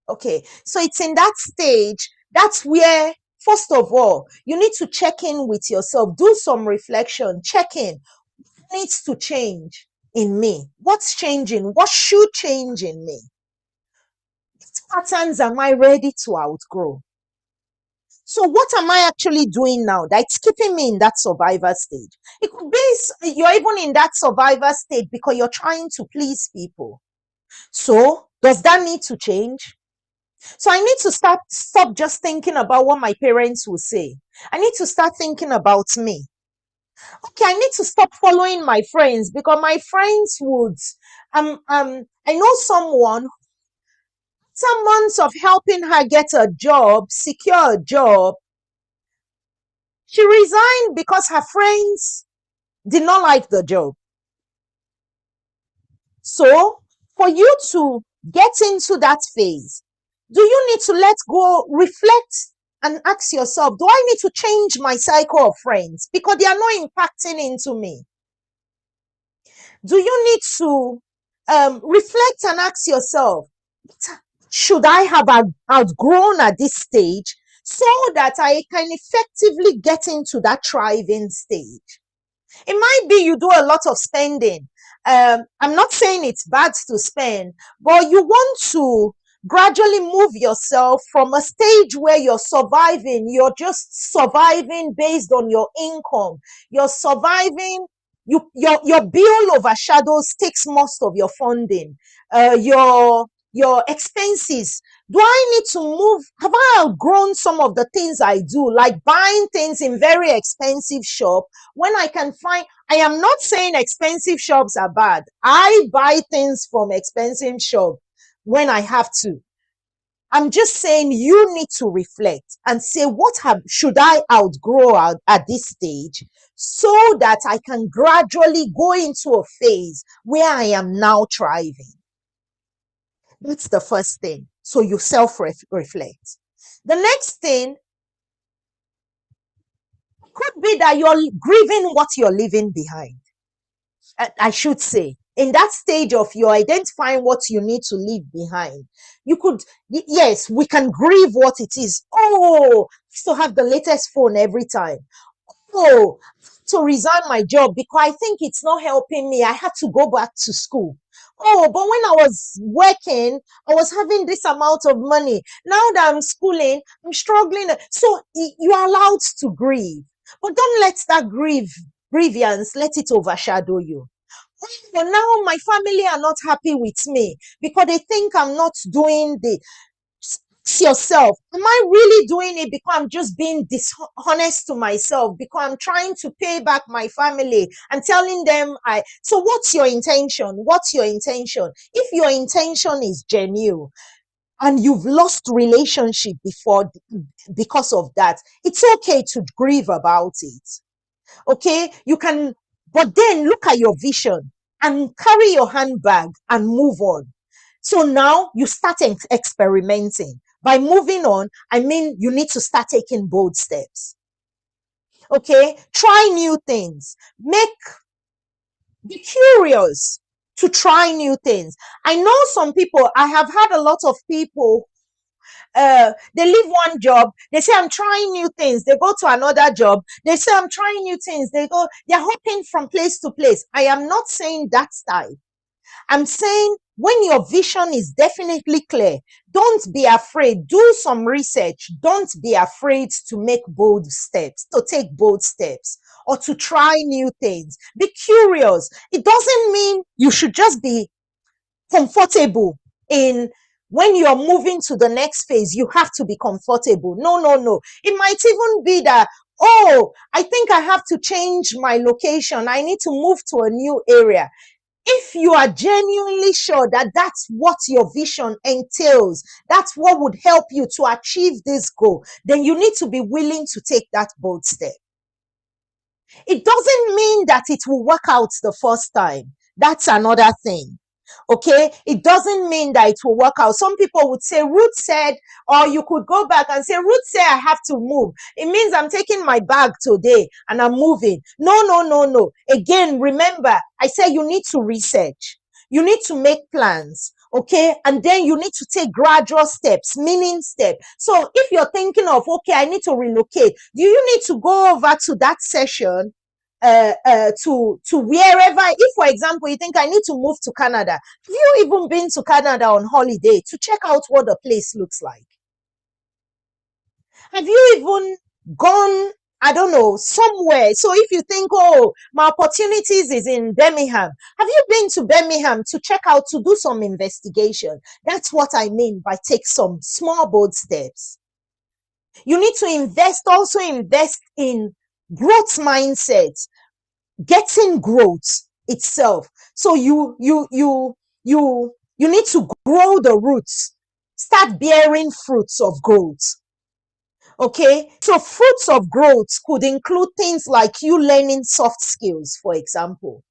Okay, so it's in that stage, that's where, first of all, you need to check in with yourself, do some reflection, check in. What needs to change in me? What's changing? What should change in me? What patterns am I ready to outgrow? So what am I actually doing now that's keeping me in that survivor stage? It could be you're even in that survivor state because you're trying to please people. So does that need to change? So I need to stop just thinking about what my parents will say. I need to start thinking about me. Okay, I need to stop following my friends because my friends would I know someone, some months of helping her get a job, secure a job, she resigned because her friends did not like the job. So, for you to get into that phase, do you need to let go, reflect, and ask yourself, do I need to change my cycle of friends because they are not impacting into me? Do you need to reflect and ask yourself, should I have outgrown at this stage so that I can effectively get into that thriving stage? It might be you do a lot of spending. I'm not saying it's bad to spend, but you want to gradually move yourself from a stage where you're just surviving based on your income. You're surviving, your bill overshadows, takes most of your funding. Your expenses. Do I need to move? Have I outgrown some of the things I do, like buying things in very expensive shop when I can find? I am not saying expensive shops are bad. I buy things from expensive shop when I have to. I'm just saying you need to reflect and say, should I outgrow at this stage so that I can gradually go into a phase where I am now thriving. That's the first thing. So you self-reflect. The next thing could be that you're grieving what you're leaving behind. I should say, in that stage of you identifying what you need to leave behind, you could, yes, we can grieve what it is. Oh, I still have the latest phone every time. Oh, to resign my job because I think it's not helping me. I had to go back to school. Oh, but when I was working, I was having this amount of money. Now that I'm schooling, I'm struggling. So you are allowed to grieve, but don't let that grievance let it overshadow you. But now my family are not happy with me because they think I'm not doing the. Ask yourself, am I really doing it because I'm just being dishonest to myself, because I'm trying to pay back my family and telling them so what's your intention? What's your intention? If your intention is genuine and you've lost relationship before because of that, it's okay to grieve about it. Okay, you can, but then look at your vision and carry your handbag and move on. So now you start experimenting. By moving on, I mean you need to start taking bold steps. Okay, try new things. Be curious to try new things. I know some people, I have had a lot of people, they leave one job, they say I'm trying new things, they go to another job, they say I'm trying new things, they're hopping from place to place. I am not saying that style. I'm saying when your vision is definitely clear, don't be afraid. Do some research. Don't be afraid to make bold steps, to take bold steps, or to try new things. Be curious. It doesn't mean you should just be comfortable in. When you're moving to the next phase, you have to be comfortable. No, no, no. It might even be that, oh, I think I have to change my location. I need to move to a new area. If you are genuinely sure that that's what your vision entails, that's what would help you to achieve this goal, then you need to be willing to take that bold step. It doesn't mean that it will work out the first time. That's another thing. Okay, it doesn't mean that it will work out. Some people would say, Ruth said, or you could go back and say, Ruth said I have to move. It means I'm taking my bag today and I'm moving. No, no, no, no. Again, remember, I said you need to research. You need to make plans. Okay, and then you need to take gradual steps, meaning step. So if you're thinking of, okay, I need to relocate, do you need to go over to that session to wherever? If, for example, you think I need to move to Canada, have you even been to Canada on holiday to check out what the place looks like? Have you even gone, I don't know, somewhere? So if you think, oh, my opportunities is in Birmingham, have you been to Birmingham to check out, to do some investigation? That's what I mean by take some small bold steps. You need to also invest in growth mindset, getting growth itself. So you need to grow the roots, start bearing fruits of growth. Okay, so fruits of growth could include things like you learning soft skills. For example,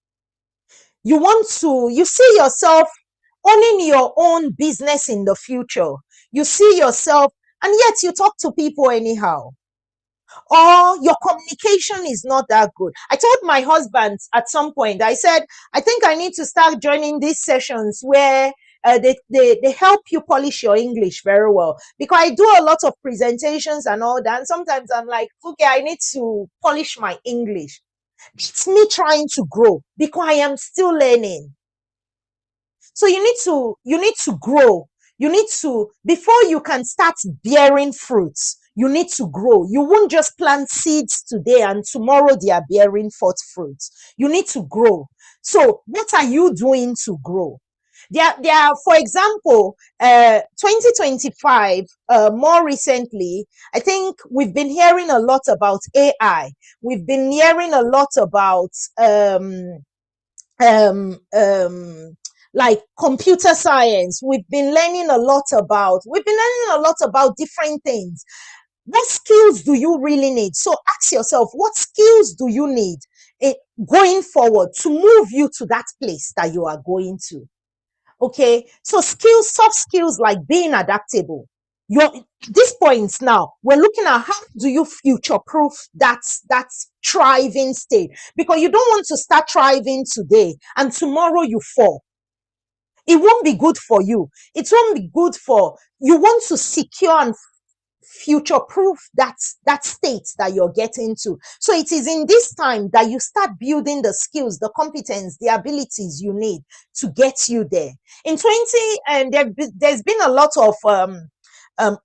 you see yourself owning your own business in the future. You see yourself, and yet you talk to people anyhow, or your communication is not that good. I told my husband at some point, I said, I think I need to start joining these sessions where they help you polish your English very well, because I do a lot of presentations and all that. And sometimes I'm like, okay, I need to polish my English. It's me trying to grow because I am still learning. So you need to grow. You need to, before you can start bearing fruits, you need to grow. You won't just plant seeds today and tomorrow they are bearing forth fruits. You need to grow. So what are you doing to grow? There are, for example, 2025, more recently, I think we've been hearing a lot about AI. We've been hearing a lot about um, um, like computer science. We've been learning a lot about different things. What skills do you really need? So ask yourself, what skills do you need going forward to move you to that place that you are going to? Okay, so skills, soft skills like being adaptable. These points now, we're looking at how do you future proof that thriving state, because you don't want to start thriving today and tomorrow you fall. It won't be good for you. It won't be good for you. Want to secure and future proof that state that you're getting to. So it is in this time that you start building the skills, the competence, the abilities you need to get you there. In 20, and there's been a lot of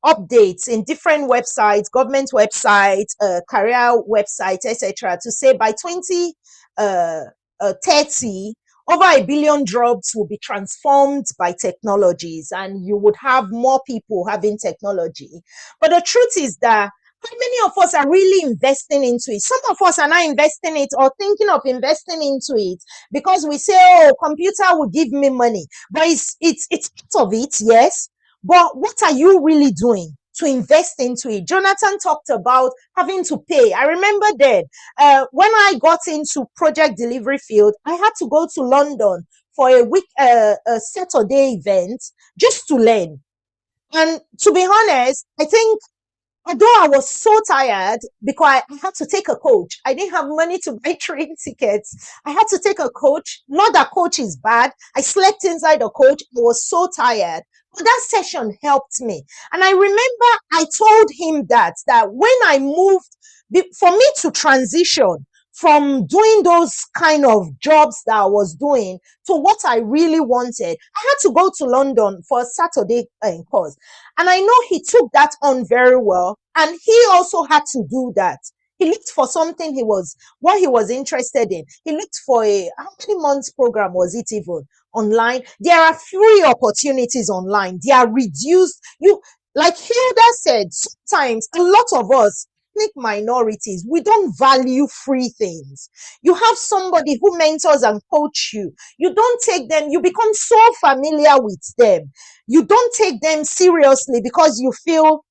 updates in different websites, government websites, career websites, etc., to say by 2030, over 1 billion jobs will be transformed by technologies, and you would have more people having technology. But the truth is that how many of us are really investing into it? Some of us are not investing it or thinking of investing into it because we say, "Oh, computer will give me money," but it's part of it, yes. But what are you really doing to invest into it? Jonathan talked about having to pay. I remember then when I got into project delivery field, I had to go to London for a week, a Saturday event just to learn. And to be honest, I think although I was so tired because I had to take a coach, I didn't have money to buy train tickets. I had to take a coach. Not that coach is bad. I slept inside the coach. I was so tired. But that session helped me. And I remember I told him that when I moved, for me to transition from doing those kind of jobs that I was doing to what I really wanted, I had to go to London for a Saturday course. And I know he took that on very well. And he also had to do that. He looked for something what he was interested in. He looked for how many months program was it even online? There are free opportunities online. They are reduced. Like Hilda said, sometimes a lot of us, ethnic minorities, we don't value free things. You have somebody who mentors and coach you. You don't take them, you become so familiar with them. You don't take them seriously because you feel,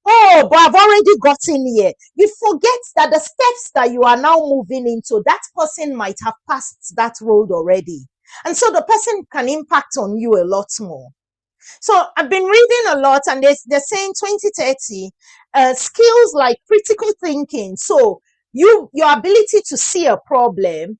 "Oh, but I've already gotten here." You forget that the steps that you are now moving into, that person might have passed that road already. And so the person can impact on you a lot more. So I've been reading a lot, and they're saying 2030, skills like critical thinking. So your ability to see a problem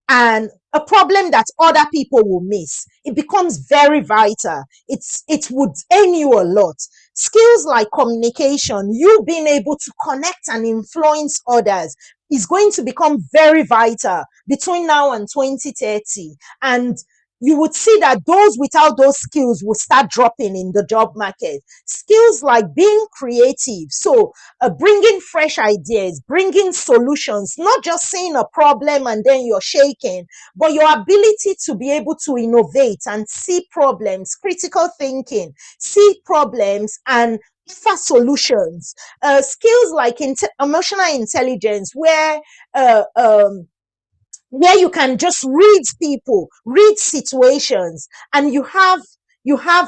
and a problem that other people will miss, it becomes very vital. It would earn you a lot. Skills like communication, you being able to connect and influence others, is going to become very vital between now and 2030. And you would see that those without those skills will start dropping in the job market. Skills like being creative, so bringing fresh ideas, bringing solutions, not just seeing a problem and then you're shaking, but your ability to be able to innovate and see problems, critical thinking, see problems and offer solutions. Skills like emotional intelligence, uh, um, where you can just read people, read situations, and you have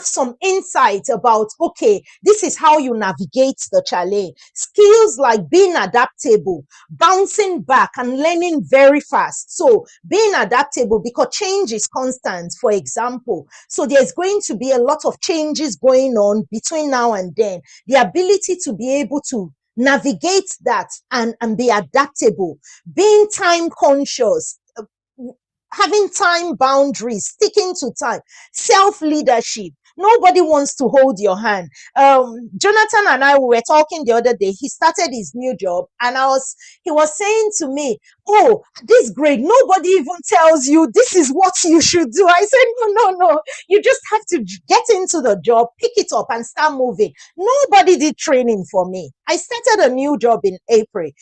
some insight about, okay, this is how you navigate the challenge. Skills like being adaptable, bouncing back and learning very fast. So being adaptable because change is constant, for example. So there's going to be a lot of changes going on between now and then. The ability to be able to navigate that and be adaptable, being time conscious, having time boundaries, sticking to time, self-leadership. Nobody wants to hold your hand. Jonathan and I were talking the other day. He started his new job, and he was saying to me, "Oh, this grade, nobody even tells you this is what you should do." I said, No. You just have to get into the job, pick it up, and start moving. Nobody did training for me. I started a new job in April.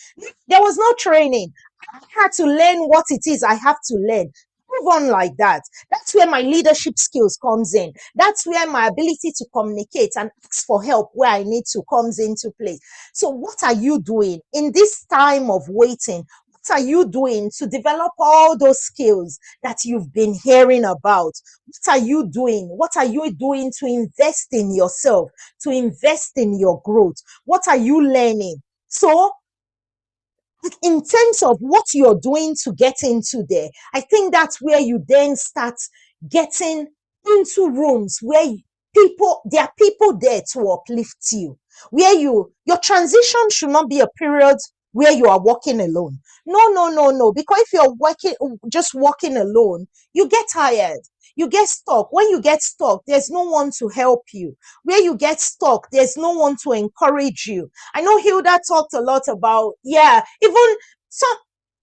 There was no training. I had to learn what it is I have to learn. Move on like that. That's where my leadership skills comes in. That's where my ability to communicate and ask for help where I need to comes into place. So what are you doing in this time of waiting? What are you doing to develop all those skills that you've been hearing about? What are you doing? What are you doing to invest in yourself, to invest in your growth? What are you learning? So in terms of what you're doing to get into there, I think that's where you then start getting into rooms where there are people there to uplift you, where your transition should not be a period where you are walking alone. No. Because if you're just walking alone, you get tired. you get stuck. When you get stuck, there's no one to help you. Where you get stuck, there's no one to encourage you. I know Hilda talked a lot about, even some,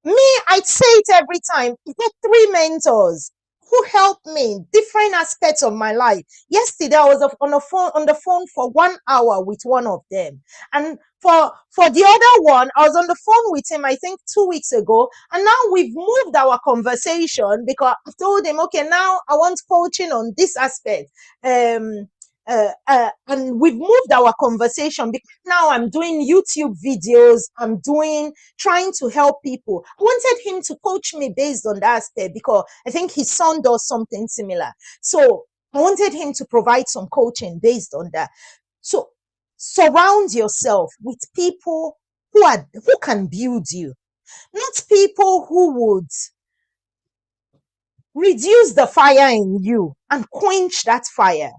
me, I'd say it every time. I got 3 mentors who helped me in different aspects of my life. Yesterday, I was on the phone for 1 hour with one of them. And for the other one, I was on the phone with him, I think 2 weeks ago. And now we've moved our conversation because I told him, okay, now I want coaching on this aspect. And we've moved our conversation because now I'm doing YouTube videos. I'm trying to help people. I wanted him to coach me based on that aspect because I think his son does something similar. So I wanted him to provide some coaching based on that. So surround yourself with people who can build you, not people who would reduce the fire in you and quench that fire.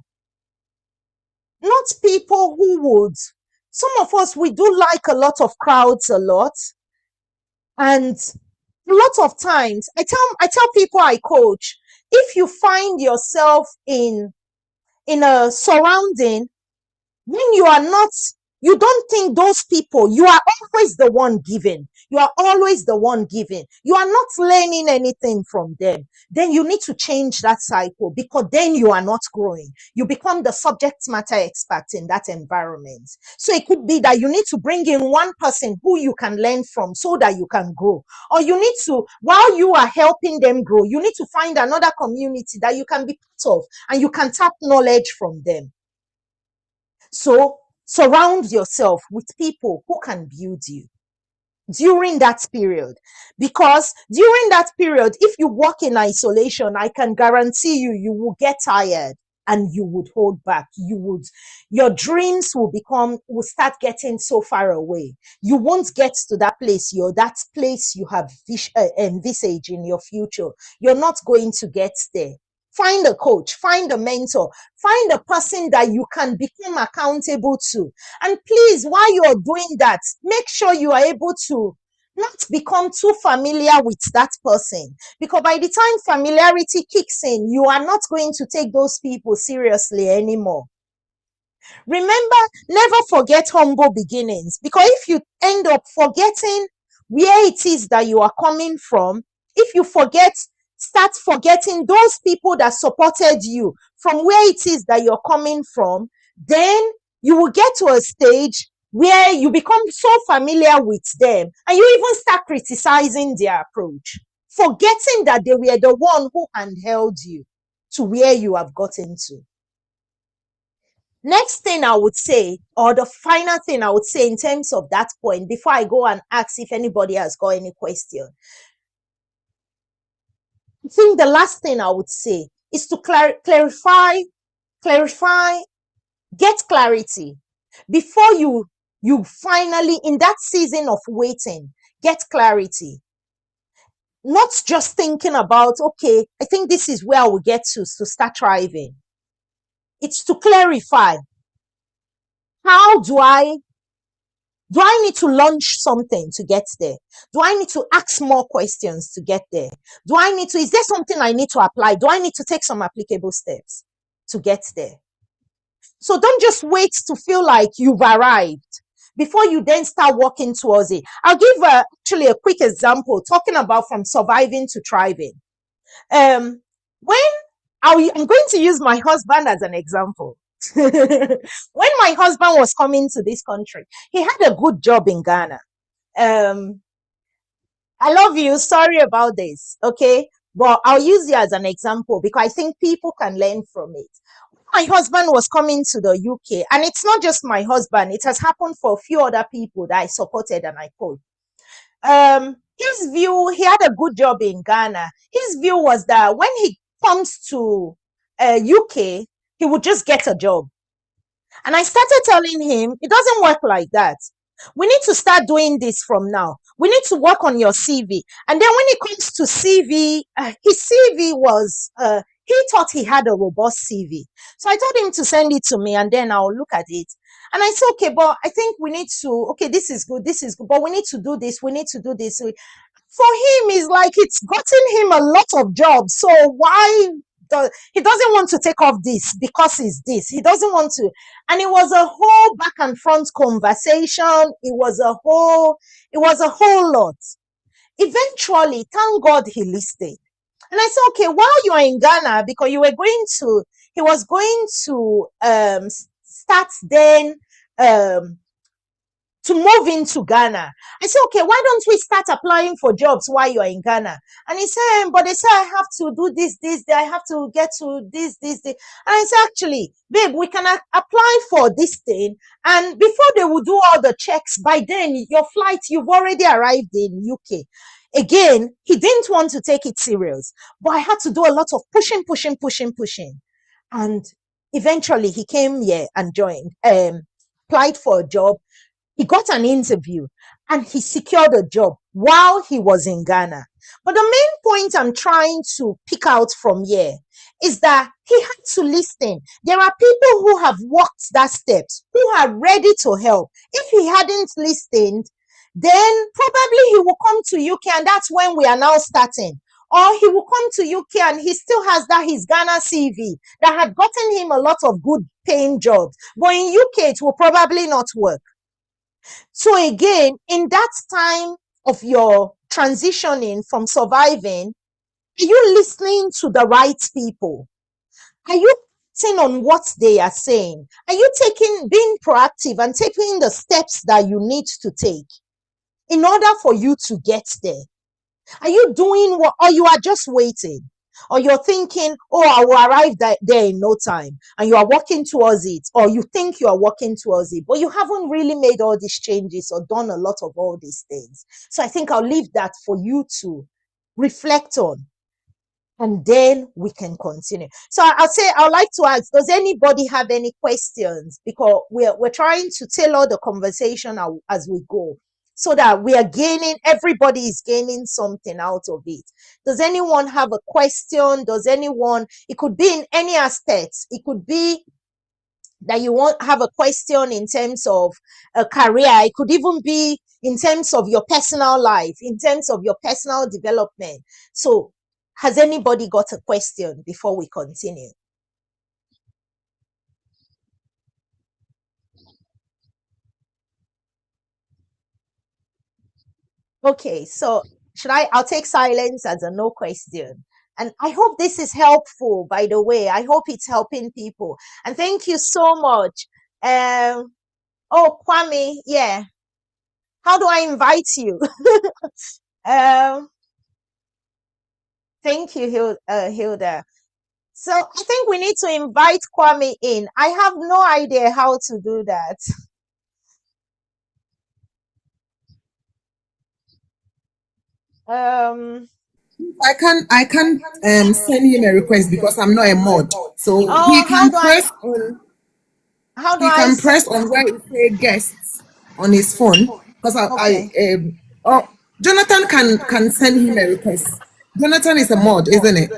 Not people who would. Some of us, we do like a lot of crowds a lot. And a lot of times, I tell people I coach, if you find yourself in a surrounding when you don't think those people, you are always the one giving. You are always the one giving. You are not learning anything from them. Then you need to change that cycle because then you are not growing. You become the subject matter expert in that environment. So it could be that you need to bring in one person who you can learn from so that you can grow. Or you need to, while you are helping them grow, you need to find another community that you can be part of and you can tap knowledge from them. So surround yourself with people who can build you during that period, because during that period, if you walk in isolation, I can guarantee you will get tired and you would hold back. Your dreams will start getting so far away. You won't get to that place you have envisaged in your future. You're not going to get there. Find a coach, find a mentor, find a person that you can become accountable to. And please, while you're doing that, make sure you are able to not become too familiar with that person. Because by the time familiarity kicks in, you are not going to take those people seriously anymore. Remember, never forget humble beginnings. Because if you end up forgetting where it is that you are coming from, if you start forgetting those people that supported you from where it is that you're coming from, then you will get to a stage where you become so familiar with them and you even start criticizing their approach, forgetting that they were the one who handheld you to where you have gotten to. Next thing I would say, or the final thing I would say in terms of that point, before I go and ask if anybody has got any question, I think the last thing I would say is to clarify, get clarity before you finally, in that season of waiting, get clarity. Not just thinking about, okay, I think this is where I will get to start thriving. It's to clarify, how do I need to launch something to get there? Do I need to ask more questions to get there? Is there something I need to apply? Do I need to take some applicable steps to get there? So don't just wait to feel like you've arrived before you then start working towards it. I'll give actually a quick example, talking about from surviving to thriving. When I'm going to use my husband as an example. When my husband was coming to this country, he had a good job in Ghana. I love you. Sorry about this. Okay. But I'll use you as an example because I think people can learn from it. My husband was coming to the UK, and it's not just my husband. It has happened for a few other people that I supported and I coached. His view, he had a good job in Ghana. His view was that when he comes to UK, he would just get a job. And I started telling him, it doesn't work like that. We need to start doing this from now. We need to work on your CV. And then when it comes to CV, his CV was, he thought he had a robust CV. So I told him to send it to me and then I'll look at it. And I said, okay, but I think we need to, okay, this is good, but we need to do this, we need to do this. For him, it's like it's gotten him a lot of jobs. So why he doesn't want to take off this because it's this. He doesn't want to. And it was a whole back and front conversation. It was a whole lot. Eventually, thank God he listed. And I said, okay, while you are in Ghana, because he was going to start then um, to move into Ghana. I said, okay, why don't we start applying for jobs while you're in Ghana? And he said, but they say I have to do this, I have to get to this. And I said, actually, babe, we can apply for this thing. And before they will do all the checks, by then your flight, you've already arrived in UK. Again, he didn't want to take it serious, but I had to do a lot of pushing. And eventually he came here and joined, applied for a job. He got an interview and he secured a job while he was in Ghana. But the main point I'm trying to pick out from here is that he had to listen. There are people who have walked that steps, who are ready to help. If he hadn't listened, then probably he will come to UK, and that's when we are now starting. Or he will come to UK and he still has that his Ghana CV that had gotten him a lot of good paying jobs. But in UK, it will probably not work. So again, in that time of your transitioning from surviving, are you listening to the right people? Are you acting on what they are saying? Are you being proactive and taking the steps that you need to take in order for you to get there? Are you doing what, or you are just waiting? Or you're thinking, oh, I will arrive there in no time, and you are working towards it, or you think you are working towards it, but you haven't really made all these changes or done a lot of all these things. So I think I'll leave that for you to reflect on, and then we can continue. So I'll say, I'd like to ask, does anybody have any questions? Because we're trying to tailor the conversation as we go, so that we are gaining, everybody is gaining something out of it. Does anyone have a question? It could be in any aspects. It could be that you want have a question in terms of a career. It could even be in terms of your personal life, in terms of your personal development. So has anybody got a question before we continue? Okay, so I'll take silence as a no question. And I hope this is helpful, by the way. I hope it's helping people. And thank you so much. Oh, Kwame, yeah. How do I invite you? um, thank you, Hilda. So I think we need to invite Kwame in. I have no idea how to do that. Um, I can't send him a request because I'm not a mod. So oh, how do he I can send? press on where it say guests on his phone. Because Okay. oh, Jonathan can send him a request. Jonathan is a mod, isn't it?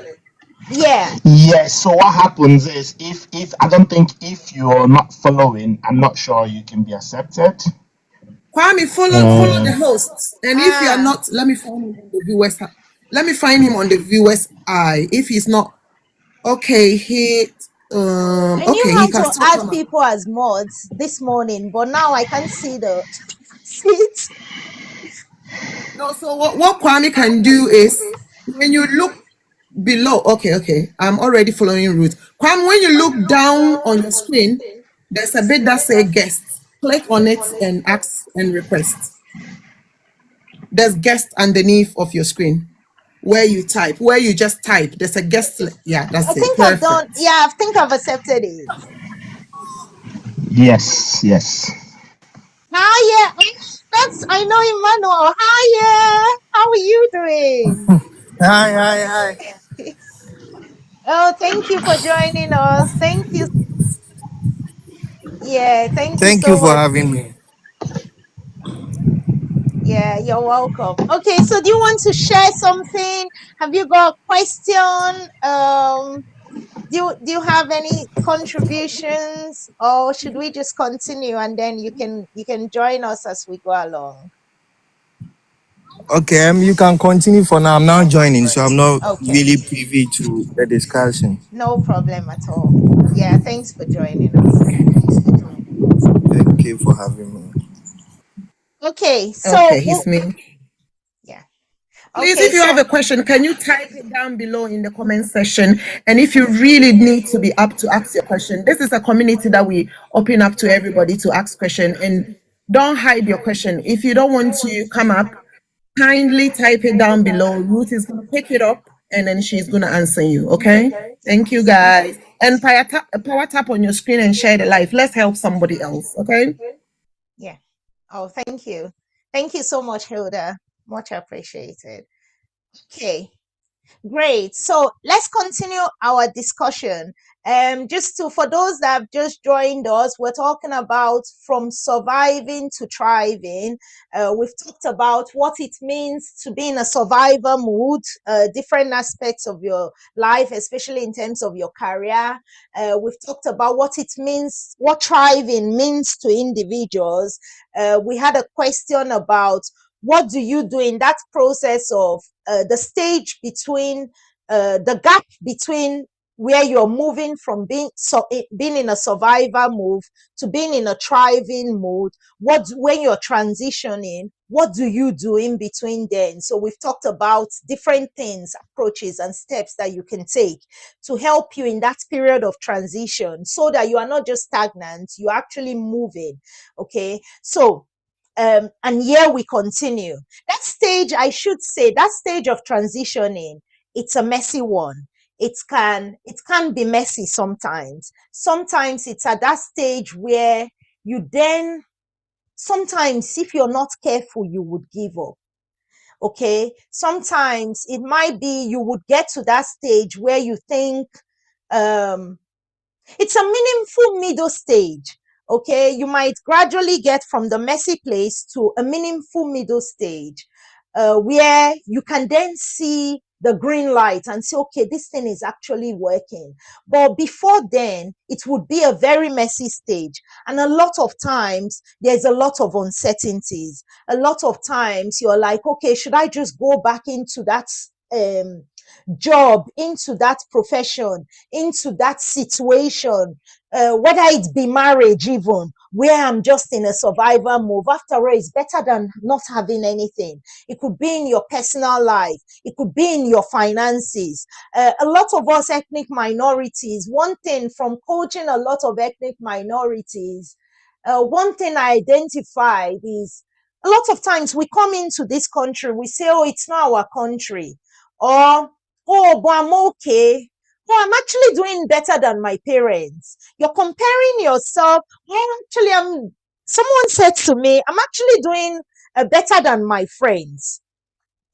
Yeah. Yes. So what happens is if I don't think if you're not following, I'm not sure you can be accepted. Kwame, follow the Uh, hosts. And if you are Ah, not, let me find him on the viewers. Let me find him on the viewers eye. If he's not okay, I knew okay, he how can to still add come up. people as mods this morning, but now I can't see the seat. No, so what Kwame can do is when you look below, okay, I'm already following Ruth. Kwame, when you look down on your screen, there's a bit that say guest. Click on it and ask and request. There's guest underneath of your screen where you just type. There's a guest. Yeah, I that's it. think I've done, Perfect. yeah, I think I've accepted it. yes. Yes. Hiya. I know Emmanuel. Hiya. How are you doing? Hi, hi, hi. Oh, thank you for joining us. Thank you. Yeah, thank you Thank you so for much. having me. Yeah, you're welcome. Okay, so do you want to share something? Have you got a question? Do you have any contributions, or should we just continue and then you can join us as we go along? Okay, you can continue for now. I'm now joining, so I'm not Okay, really privy to the discussion. no problem at all. Yeah, thanks for joining us. Thank you for having me. Okay, so Okay, he's me. yeah. Please, Okay, if you have so a question, can you type it down below in the comment section? And if you really need to be up to ask your question, this is a community that we open up to everybody to ask question. And don't hide your question. If you don't want to come up, kindly type it down below. Ruth is going to pick it up and then she's going to answer you. Okay? Thank you, guys. And power tap on your screen and share the live. Let's help somebody else. Okay? yeah. Oh, thank you. Thank you so much, Hilda. Much appreciated. Okay. Great. So let's continue our discussion. Just to for those that have just joined us, we're talking about from surviving to thriving. We've talked about what it means to be in a survivor mood, different aspects of your life, especially in terms of your career. We've talked about what it means, what thriving means to individuals. We had a question about what do you do in that process of the stage between the gap between where you're moving from being in a survivor move to being in a thriving mode. When you're transitioning, what do you do in between then? So we've talked about different things, approaches and steps that you can take to help you in that period of transition so that you are not just stagnant, you're actually moving. Okay, so and here we continue. That stage, I should say, that stage of transitioning, it's a messy one. It can be messy sometimes. Sometimes it's at that stage where you then, sometimes if you're not careful, you would give up. Okay. Sometimes it might be you would get to that stage where you think, um, it's a meaningful middle stage. Okay. You might gradually get from the messy place to a meaningful middle stage, where you can then see the green light and say, okay, this thing is actually working. But before then, it would be a very messy stage. And a lot of times, there's a lot of uncertainties. A lot of times, you're like, okay, should I just go back into that um, job, into that profession, into that situation, whether it be marriage, even where I'm just in a survivor move. After all, it's better than not having anything. It could be in your personal life, it could be in your finances. A lot of us ethnic minorities, one thing from coaching a lot of ethnic minorities, one thing I identified is a lot of times we come into this country, we say, oh, it's not our country, or oh, but I'm okay. Oh, I'm actually doing better than my parents. You're comparing yourself. Oh, actually, someone said to me, I'm actually doing better than my friends.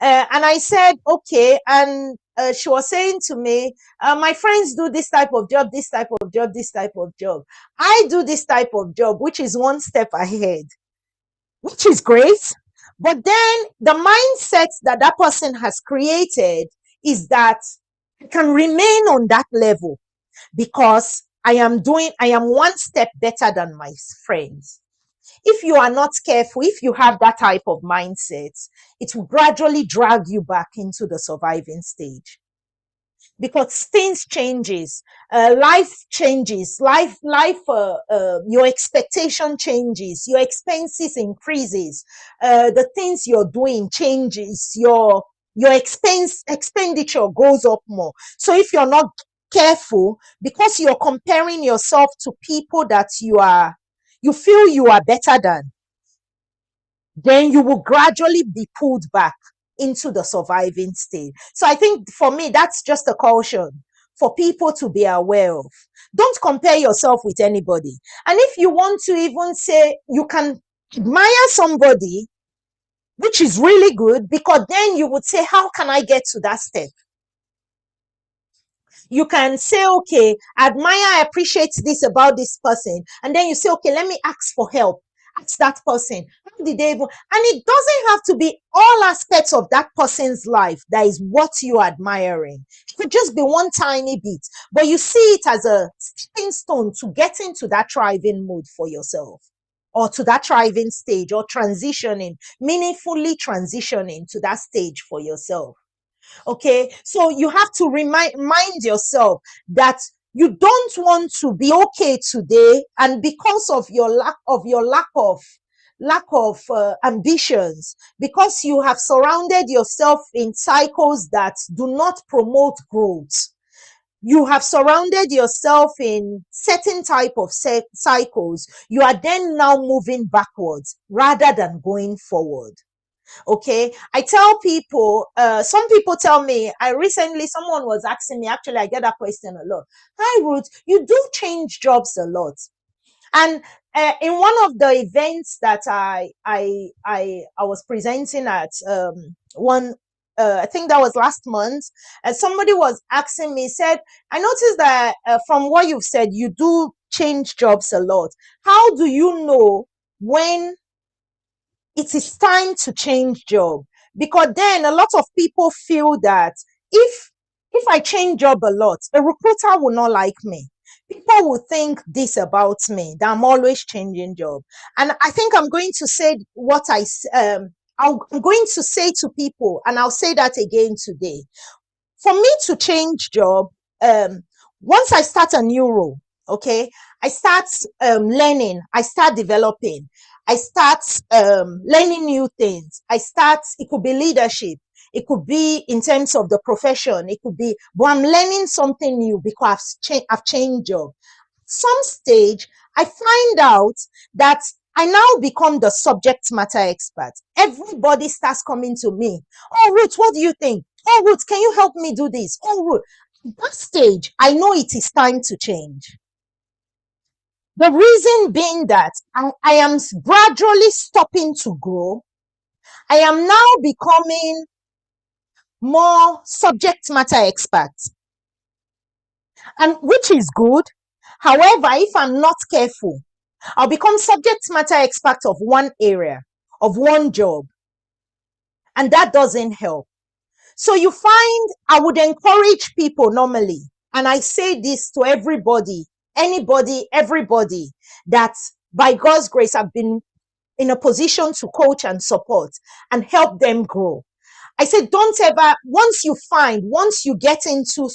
And I said, okay. And she was saying to me, my friends do this type of job, this type of job, this type of job. I do this type of job, which is one step ahead, which is great. But then the mindset that that person has created is that I can remain on that level because I am one step better than my friends. If you are not careful, if you have that type of mindset, it will gradually drag you back into the surviving stage because things changes, life changes, your expectation changes, your expenses increases, the things you're doing changes, your expenditure goes up more. So if you're not careful, because you're comparing yourself to people that you feel you are better than, then you will gradually be pulled back into the surviving state. So I think for me, that's just a caution for people to be aware of. Don't compare yourself with anybody. And if you want to even say you can admire somebody, which is really good, because then you would say, how can I get to that step? You can say, okay, admire, I appreciate this about this person. And then you say, okay, let me ask for help. Ask that person. How did they even? And it doesn't have to be all aspects of that person's life that is what you're admiring. It could just be one tiny bit, but you see it as a stepping stone to get into that thriving mood for yourself. or to that thriving stage, or transitioning, meaningfully transitioning to that stage for yourself. Okay, so you have to remind yourself that you don't want to be okay today, and because of your lack of ambitions, because you have surrounded yourself in cycles that do not promote growth, you have surrounded yourself in certain type of cycles, you are then now moving backwards rather than going forward. Okay, I tell people, some people tell me, someone was asking me, actually I get that question a lot. Hi Ruth, you do change jobs a lot. And in one of the events that I was presenting at, one, I think that was last month, and somebody was asking me, said, I noticed that from what you've said, you do change jobs a lot. How do you know when it is time to change job? Because then a lot of people feel that if I change job a lot, a recruiter will not like me. People will think this about me, that I'm always changing job. And I think I'm going to say I'm going to say to people, and I'll say that again today. For me to change job, um, once I start a new role, okay, I start learning, I start developing, I start learning new things. It could be leadership, it could be in terms of the profession, it could be, but I'm learning something new because I've changed job. Some stage, I find out that I now become the subject matter expert. Everybody starts coming to me. Oh, Ruth, what do you think? Oh, Ruth, can you help me do this? Oh, Ruth. At that stage, I know it is time to change. The reason being that I am gradually stopping to grow. I am now becoming more subject matter expert, and which is good. However, if I'm not careful, I'll become subject matter expert of one area, of one job, and that doesn't help. So you find, I would encourage people normally, and I say this to everybody, anybody, everybody, that by God's grace, I've been in a position to coach and support and help them grow. I said, don't ever, once you get into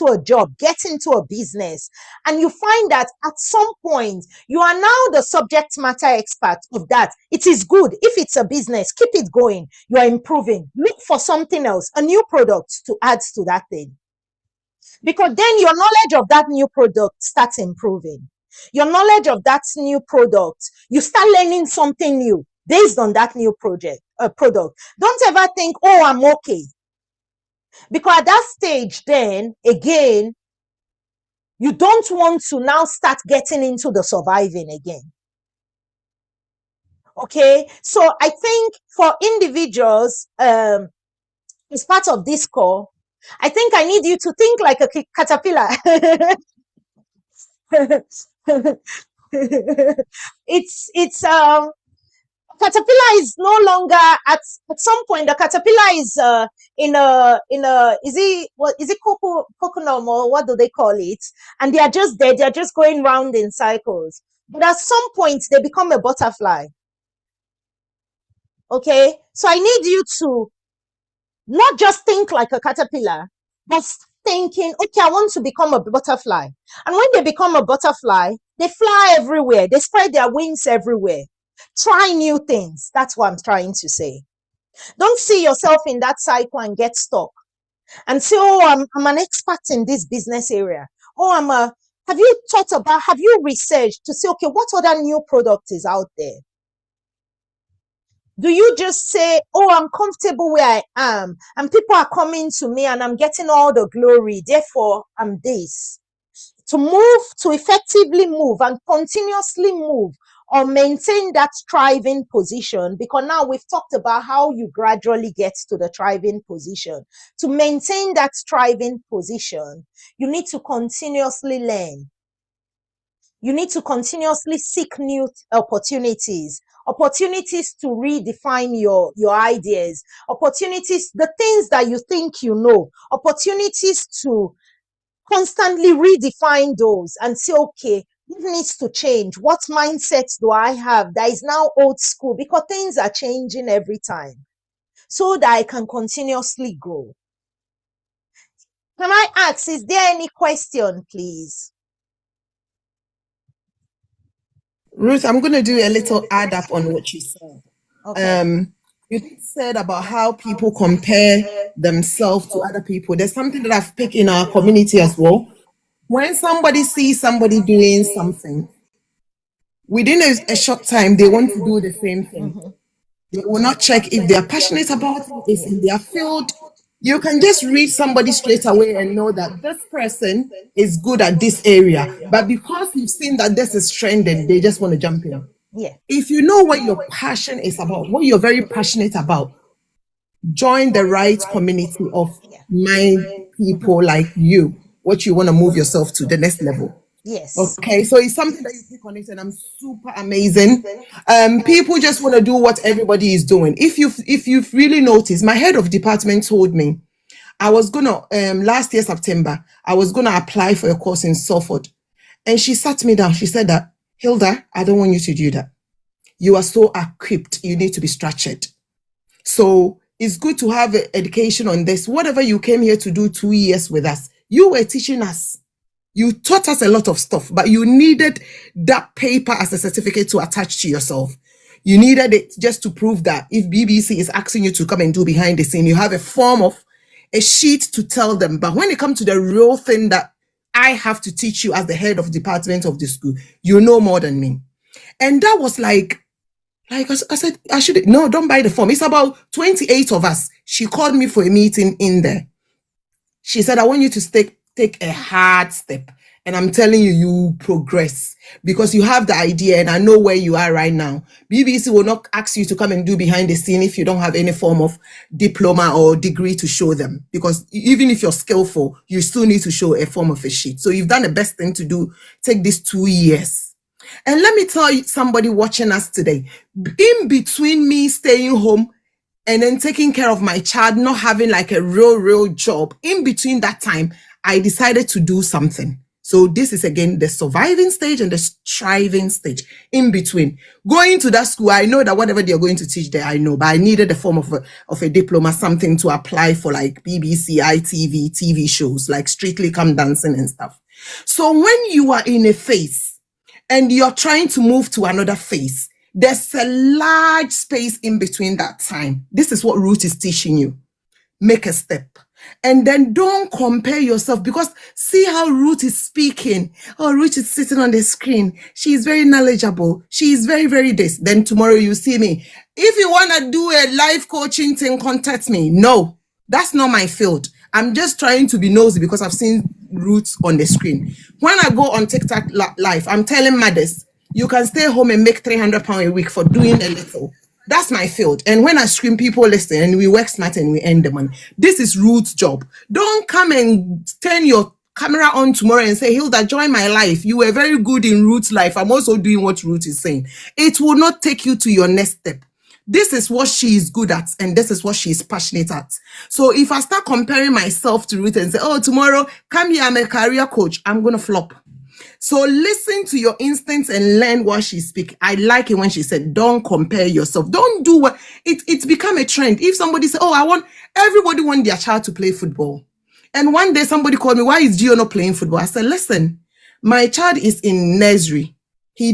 a job, get into a business, and you find that at some point you are now the subject matter expert of that, it is good. If it's a business, keep it going. You are improving. Look for something else, a new product to add to that thing. Because then your knowledge of that new product starts improving. Your knowledge of that new product, you start learning something new based on that new product. Don't ever think, oh, I'm okay. Because at that stage, then again, you don't want to now start getting into the surviving again. Okay, so I think for individuals, as part of this call, I think I need you to think like a caterpillar. It's caterpillar is no longer at some point, the caterpillar is is it coconut, or what do they call it, and they are just there, they are just going round in cycles, but at some point they become a butterfly. Okay, so I need you to not just think like a caterpillar, but thinking, okay, I want to become a butterfly. And when they become a butterfly, they fly everywhere, they spread their wings everywhere. Try new things. That's what I'm trying to say. Don't see yourself in that cycle and get stuck and say, oh, I'm an expert in this business area. Oh, have you researched to say, okay, what other new product is out there? Do you just say, oh, I'm comfortable where I am and people are coming to me and I'm getting all the glory, therefore I'm this? To effectively move and continuously move or maintain that thriving position, because now we've talked about how you gradually get to the thriving position. To maintain that thriving position, you need to continuously learn. You need to continuously seek new opportunities to redefine your ideas, opportunities, the things that you think you know, opportunities to constantly redefine those and say, okay, It needs to change. What mindsets do I have that is now old school? Because things are changing every time, so that I can continuously grow. Can I ask, is there any question, please? Ruth, I'm going to do a little add up on what you said. Okay. You said about how people compare themselves to other people. There's something that I've picked in our community as well. When somebody sees somebody doing something, within a short time, they want to do the same thing. They will not check if they are passionate about it, it's in their field. You can just read somebody straight away and know that this person is good at this area. But because you've seen that this is trending, they just want to jump in. Yeah. If you know what your passion is about, what you're very passionate about, join the right community of mind people like you, what you want to move yourself to the next level. Yes. Okay, so it's something that you pick on it, and I'm super amazing. People just want to do what everybody is doing. If you've really noticed, my head of department told me I was gonna last year September I was gonna apply for a course in Salford, and she sat me down. She said that, Hilda, I don't want you to do that. You are so equipped. You need to be structured. So it's good to have education on this. Whatever you came here to do 2 years with us, you were teaching us. You taught us a lot of stuff, but you needed that paper as a certificate to attach to yourself. You needed it just to prove that if BBC is asking you to come and do behind the scene, you have a form of a sheet to tell them. But when it comes to the real thing that I have to teach you as the head of department of the school, you know more than me. And that was like I said, I should, no, don't buy the form. It's about 28 of us. She called me for a meeting in there. She said, I want you to take a hard step. And I'm telling you, you progress because you have the idea and I know where you are right now. BBC will not ask you to come and do behind the scene if you don't have any form of diploma or degree to show them. Because even if you're skillful, you still need to show a form of a sheet. So you've done the best thing to do. Take these 2 years. And let me tell you, somebody watching us today, in between me staying home and then taking care of my child, not having like a real job, in between that time, I decided to do something. So this is again the surviving stage and the striving stage in between. Going to that school, I know that whatever they're going to teach there, I know, but I needed a form of a diploma, something to apply for like BBC, ITV, TV shows, like Strictly Come Dancing and stuff. So when you are in a phase and you're trying to move to another phase, there's a large space in between that time. This is what Ruth is teaching you. Make a step. And then don't compare yourself, because see how Ruth is speaking. Oh, Ruth is sitting on the screen. She is very knowledgeable. She is very this. Then tomorrow you see me. If you want to do a life coaching thing, contact me. No, that's not my field. I'm just trying to be nosy because I've seen Ruth on the screen. When I go on TikTok live, I'm telling mothers, you can stay home and make £300 a week for doing a little. That's my field. And when I scream, people listen and we work smart and we earn the money. This is Ruth's job. Don't come and turn your camera on tomorrow and say, Hilda, join my life. You were very good in Ruth's life. I'm also doing what Ruth is saying. It will not take you to your next step. This is what she is good at, and this is what she is passionate at. So if I start comparing myself to Ruth and say, oh, tomorrow, come here, I'm a career coach, I'm going to flop. So listen to your instincts and learn what she speaks. I like it when she said, don't compare yourself. Don't do what, it's become a trend. If somebody say, oh, everybody want their child to play football. And one day somebody called me, why is Gio not playing football? I said, listen, my child is in nursery. He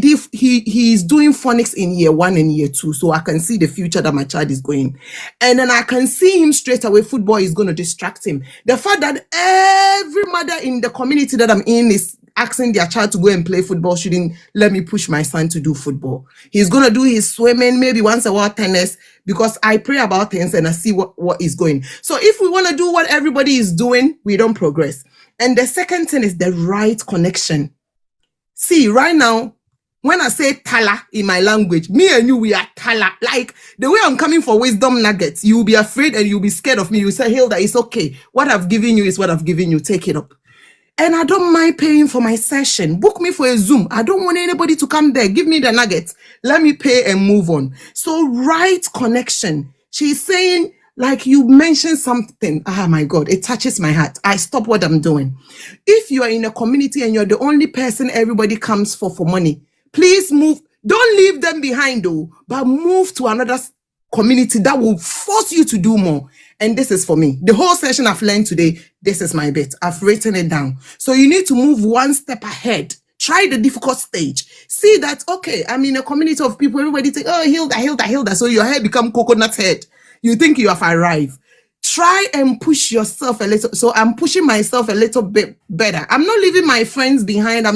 is doing phonics in year 1 and year 2, so I can see the future that my child is going. And then I can see him straight away. Football is going to distract him. The fact that every mother in the community that I'm in is asking their child to go and play football shouldn't let me push my son to do football. He's going to do his swimming, maybe once a while tennis, because I pray about things and I see what is going. So if we want to do what everybody is doing, we don't progress. And the second thing is the right connection. See, right now, when I say tala in my language, me and you, we are tala. Like the way I'm coming for wisdom nuggets, you will be afraid and you'll be scared of me. You say, Hilda, it's okay. What I've given you is what I've given you. Take it up. And I don't mind paying for my session. Book me for a Zoom. I don't want anybody to come there. Give me the nuggets. Let me pay and move on. So right connection. She's saying, Like you mentioned something, ah, my God, it touches my heart. I stop what I'm doing. If you are in a community and you're the only person everybody comes for money, please move. Don't leave them behind though, but move to another community that will force you to do more. And this is for me. The whole session I've learned today, this is my bit. I've written it down. So you need to move one step ahead. Try the difficult stage. See that, okay, I'm in a community of people, everybody think, oh, Hilda, Hilda, Hilda. So your head become coconut head. You think you have arrived. Try and push yourself a little. So I'm pushing myself a little bit better. I'm not leaving my friends behind.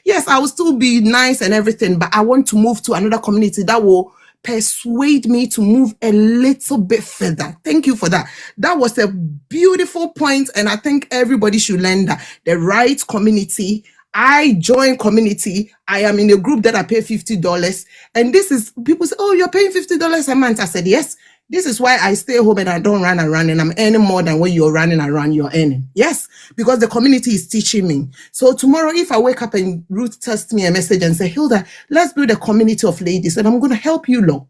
Yes, I will still be nice and everything, but I want to move to another community that will persuade me to move a little bit further. Thank you for that. That was a beautiful point, and I think everybody should learn that. The right community. I join community. I am in a group that I pay $50. And this is, people say, oh, you're paying $50 a month. I said, yes. This is why I stay home and I don't run around, and I'm earning more than when you're running around, you're earning. Yes, because the community is teaching me. So tomorrow, if I wake up and Ruth texts me a message and say, Hilda, let's build a community of ladies, and I'm going to help you lot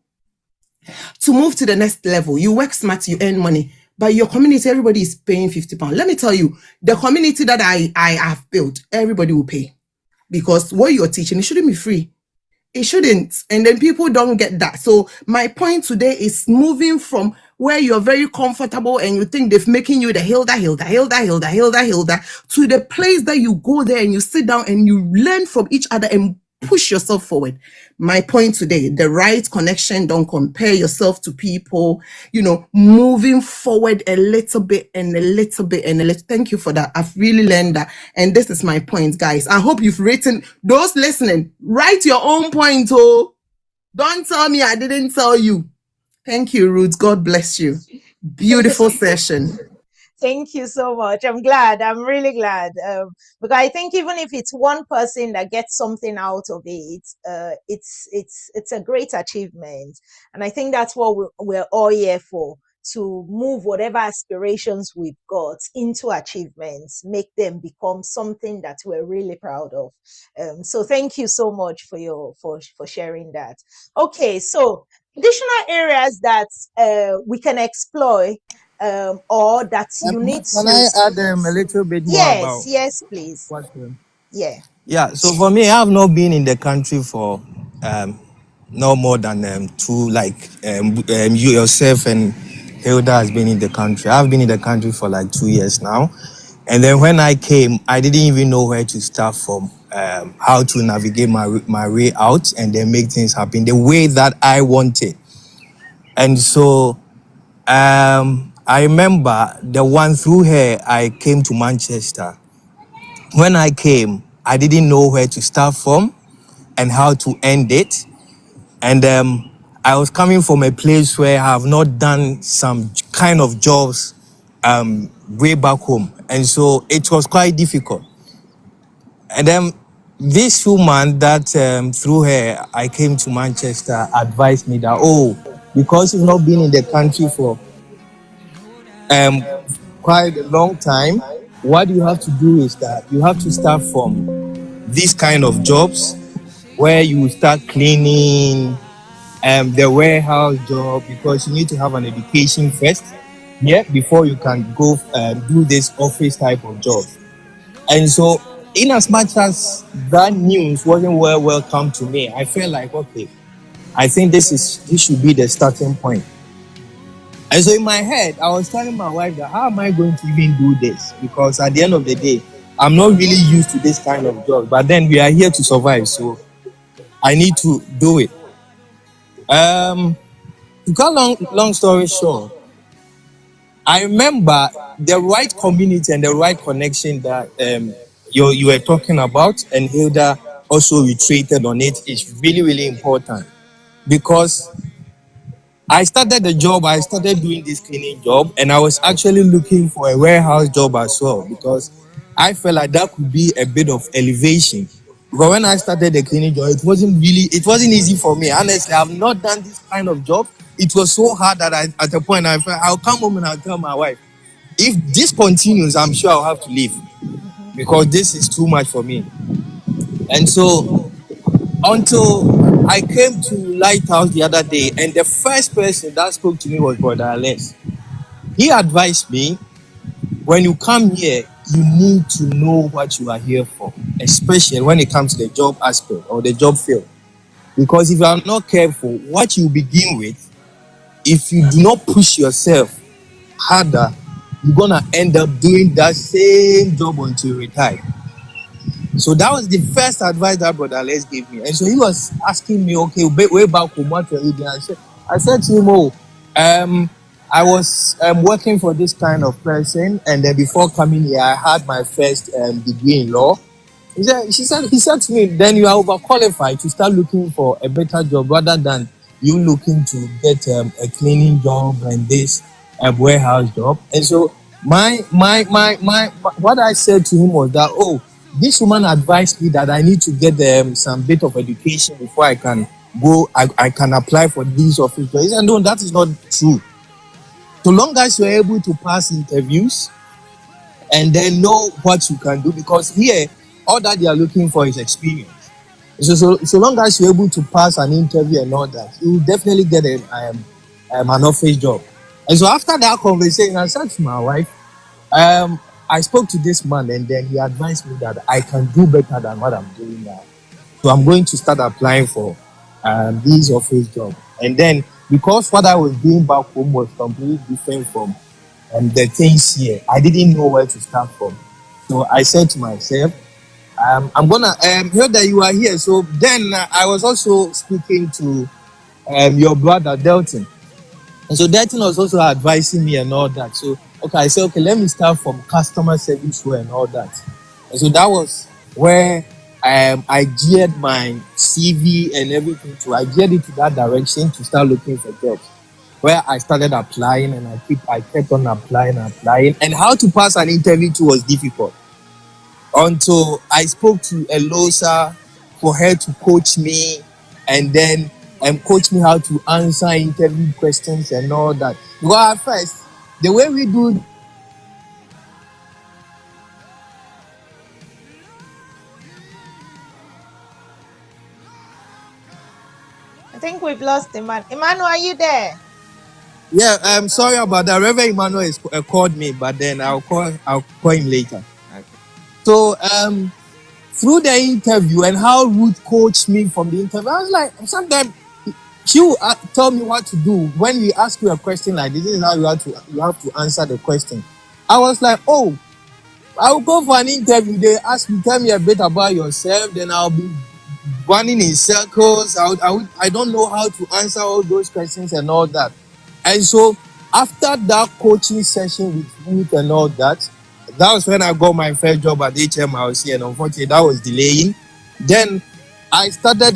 to move to the next level. You work smart, you earn money. But your community, everybody is paying £50. Let me tell you, the community that I have built, everybody will pay. Because what you're teaching, it shouldn't be free. It shouldn't. And then people don't get that. So my point today is moving from where you're very comfortable and you think they've making you the Hilda, to the place that you go there and you sit down and you learn from each other and push yourself forward. My point today, the right connection, don't compare yourself to people, moving forward a little bit and a little bit and a little. Thank you for that. I've really learned that. And this is my point, guys. I hope you've written, those listening, write your own point. Oh, don't tell me I didn't tell you. Thank you, Ruth. God bless you. Beautiful session. Thank you so much. I'm glad. I'm really glad. Because I think even if it's one person that gets something out of it, it's a great achievement. And I think that's what we're all here for, to move whatever aspirations we've got into achievements, make them become something that we're really proud of. So thank you so much for sharing that. Okay, so additional areas that we can explore, or that you need Can to. I add a little bit more about Yes, please. what? Yeah. Yeah. So for me, I have not been in the country for no more than two. Like you yourself and Hilda has been in the country. I've been in the country for like 2 years now, and then when I came, I didn't even know where to start from. How to navigate my way out and then make things happen the way that I wanted. And so I remember the one through her, I came to Manchester. When I came, I didn't know where to start from and how to end it. And I was coming from a place where I have not done some kind of jobs way back home. And so it was quite difficult. And then this woman that through her, I came to Manchester, advised me that, oh, because you've not been in the country for um, quite a long time, what you have to do is that you have to start from these kind of jobs where you start cleaning the warehouse job, because you need to have an education first, yeah, before you can go do this office type of job. And so in as much as that news wasn't well welcome to me, I felt like, okay, I think this should be the starting point. And so in my head, I was telling my wife that, how am I going to even do this? Because at the end of the day, I'm not really used to this kind of job. But then we are here to survive, so I need to do it. To cut long story short, I remember the right community and the right connection that you were talking about, and Hilda also reiterated on it, is really, really important. Because I started the job, I started doing this cleaning job, and I was actually looking for a warehouse job as well, because I felt like that could be a bit of elevation. But when I started the cleaning job, it wasn't easy for me. Honestly, I've not done this kind of job. It was so hard that at a point I felt I'll come home and I'll tell my wife, if this continues, I'm sure I'll have to leave, because this is too much for me. And so until I came to Lighthouse the other day, and the first person that spoke to me was Brother Alex. He advised me, when you come here, you need to know what you are here for, especially when it comes to the job aspect or the job field. Because if you are not careful, what you begin with, if you do not push yourself harder, you're gonna end up doing that same job until you retire. So that was the first advice that brother Les gave me. And so he was asking me, okay, way back home, what were you doing? I said to him, oh, um, I was working for this kind of person, and then before coming here, I had my first degree in law. He said to me, then you are overqualified to start looking for a better job rather than you looking to get a cleaning job and this warehouse job. And so what I said to him was that, oh, this woman advised me that I need to get some bit of education before I can go, I can apply for these office jobs. He said, no, that is not true. So long as you're able to pass interviews and then know what you can do, because here all that they are looking for is experience. So long as you're able to pass an interview and all that, you will definitely get an office job. And so after that conversation, I said to my wife, I spoke to this man, and then he advised me that I can do better than what I'm doing now. So I'm going to start applying for these office jobs. And then, because what I was doing back home was completely different from the things here, I didn't know where to start from. So I said to myself, I'm gonna hear that you are here. So then I was also speaking to your brother Delton, and so Delton was also advising me and all that. So okay, I said, okay, let me start from customer service role and all that. And so that was where I geared my CV and everything to. I geared it to that direction to start looking for jobs. Where I started applying, and I kept on applying, and how to pass an interview too was difficult until I spoke to Elosa for her to coach me, and then coach me how to answer interview questions and all that. Well, at first, the way we do. I think we've lost Emmanuel. Emmanuel, are you there? Yeah, I'm sorry about that. Reverend Emmanuel called me, but then I'll call him later. So through the interview and how Ruth coached me from the interview, I was like, sometimes she will tell me what to do. When we ask you a question like this is how you have to answer the question. I was like, oh, I'll go for an interview. They ask me, tell me a bit about yourself. Then I'll be running in circles. I don't know how to answer all those questions and all that. And so after that coaching session with Ruth and all that, that was when I got my first job at HMRC, and unfortunately that was delaying. Then I started,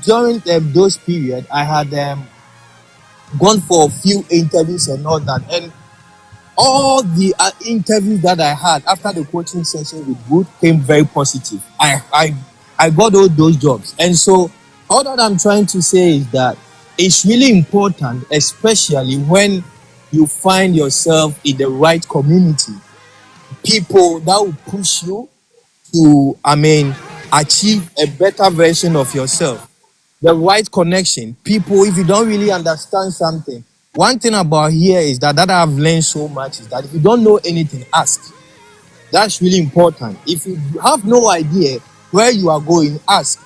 during those period, I had gone for a few interviews and all that. And all the interviews that I had after the coaching session with Ruth came very positive. I got all those jobs. And so all that I'm trying to say is that it's really important, especially when you find yourself in the right community, people that will push you to, achieve a better version of yourself. The right connection. People, if you don't really understand something, one thing about here is that I've learned so much is that if you don't know anything, ask. That's really important. If you have no idea where you are going, ask.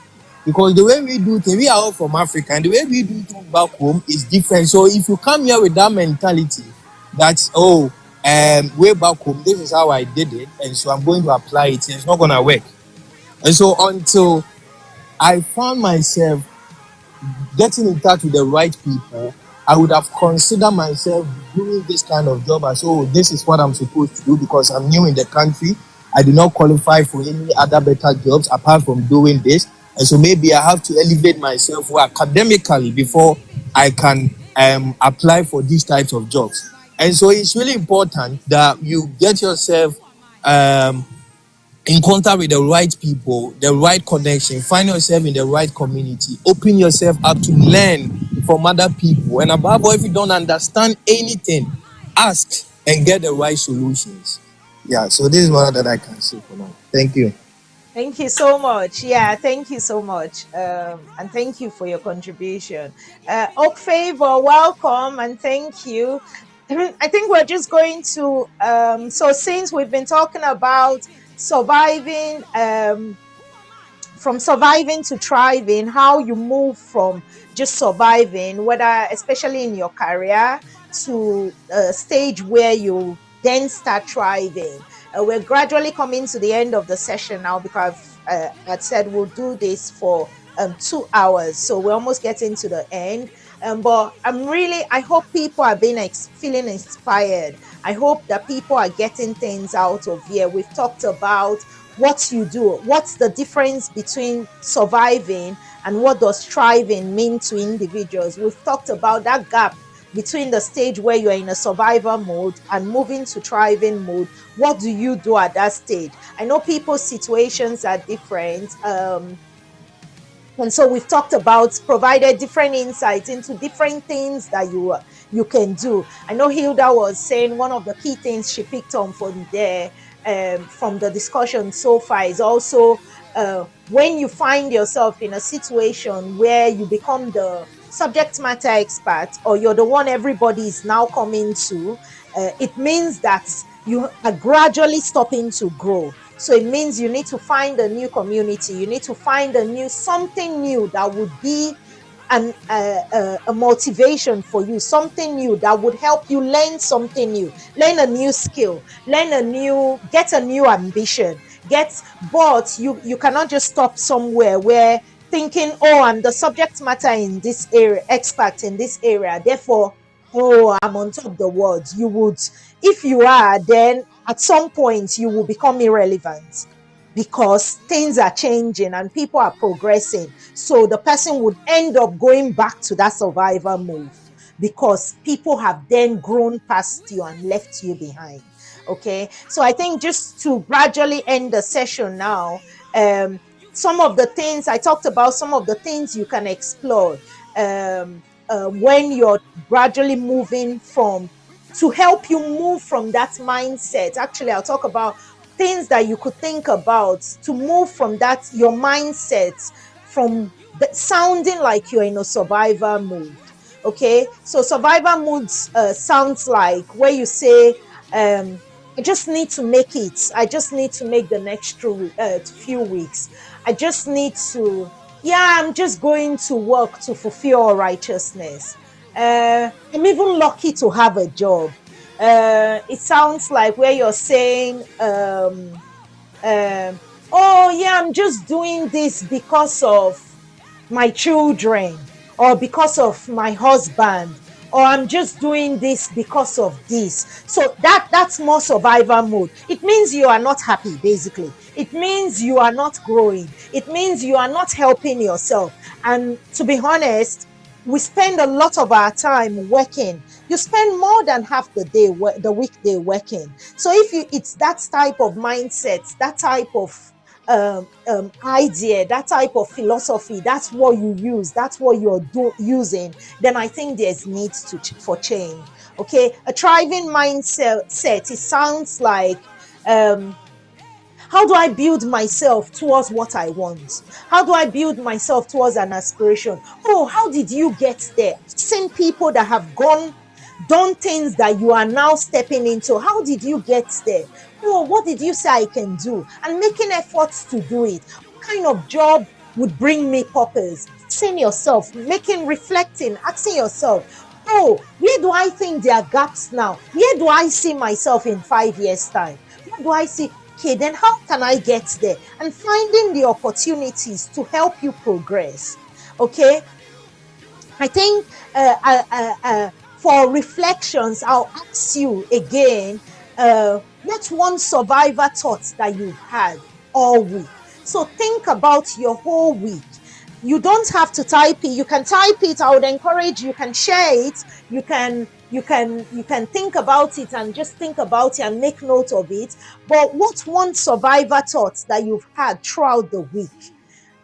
Because the way we do things, we are all from Africa, and the way we do things back home is different. So if you come here with that mentality that, oh, way back home, this is how I did it, and so I'm going to apply it, it's not going to work. And so until I found myself getting in touch with the right people, I would have considered myself doing this kind of job as, oh, this is what I'm supposed to do because I'm new in the country. I do not qualify for any other better jobs apart from doing this. And so maybe I have to elevate myself academically before I can apply for these types of jobs. And so it's really important that you get yourself in contact with the right people, the right connection, find yourself in the right community, open yourself up to learn from other people. And above all, if you don't understand anything, ask and get the right solutions. Yeah, so this is what that I can say for now. Thank you. Thank you so much. Yeah, thank you so much. And thank you for your contribution. Oak Favor, welcome and thank you. I think we're just going to so since we've been talking about surviving, from surviving to thriving, how you move from just surviving, whether especially in your career, to a stage where you then start thriving. We're gradually coming to the end of the session now, because I said we'll do this for 2 hours, so we're almost getting to the end. But I hope people are being feeling inspired. I hope that people are getting things out of here. We've talked about what you do, what's the difference between surviving and what does thriving mean to individuals. We've talked about that gap between the stage where you're in a survivor mode and moving to thriving mode. What do you do at that stage? I know people's situations are different. And so we've talked about, provided different insights into different things that you can do. I know Hilda was saying one of the key things she picked on from there, from the discussion so far, is also when you find yourself in a situation where you become the subject matter expert, or you're the one everybody is now coming to, it means that you are gradually stopping to grow. So it means you need to find a new community. You need to find something new that would be a motivation for you, something new that would help you learn something new, learn a new skill, get a new ambition. But you cannot just stop somewhere where thinking, oh, I'm the subject matter in this area, expert in this area, therefore, oh, I'm on top of the world. If you are, then at some point you will become irrelevant, because things are changing and people are progressing. So the person would end up going back to that survivor mode, because people have then grown past you and left you behind. Okay. So I think, just to gradually end the session now, some of the things I talked about, some of the things you can explore when you're gradually moving to help you move from that mindset. Actually, I'll talk about things that you could think about to move from your mindset, from sounding like you're in a survivor mode. Okay, so survivor mode sounds like where you say, I just need to make it. I just need to make the next few weeks. I just need to, yeah, I'm just going to work to fulfill righteousness. I'm even lucky to have a job. It sounds like where you're saying, oh yeah, I'm just doing this because of my children, or because of my husband, or I'm just doing this because of this. So that's more survivor mode. It means you are not happy, basically. It means you are not growing. It means you are not helping yourself. And to be honest, we spend a lot of our time working. You spend more than half the weekday working. So it's that type of mindset, that type of idea, that type of philosophy, that's what you use, that's what you're using, then I think there's need for change. Okay, a thriving mindset, it sounds like, how do I build myself towards what I want? How do I build myself towards an aspiration? Oh, how did you get there? Same people that have done things that you are now stepping into. How did you get there? Oh, what did you say I can do? And making efforts to do it. What kind of job would bring me purpose? Asking yourself, reflecting, asking yourself, oh, where do I think there are gaps now? Where do I see myself in 5 years' time? Where do I see? Okay, then how can I get there? And finding the opportunities to help you progress. Okay, I think for reflections, I'll ask you again, what's one survivor thought that you've had all week? So think about your whole week. You don't have to type it. You can type it. I would encourage you can share it. You can think about it, and just think about it and make note of it. But what's one survivor thought that you've had throughout the week?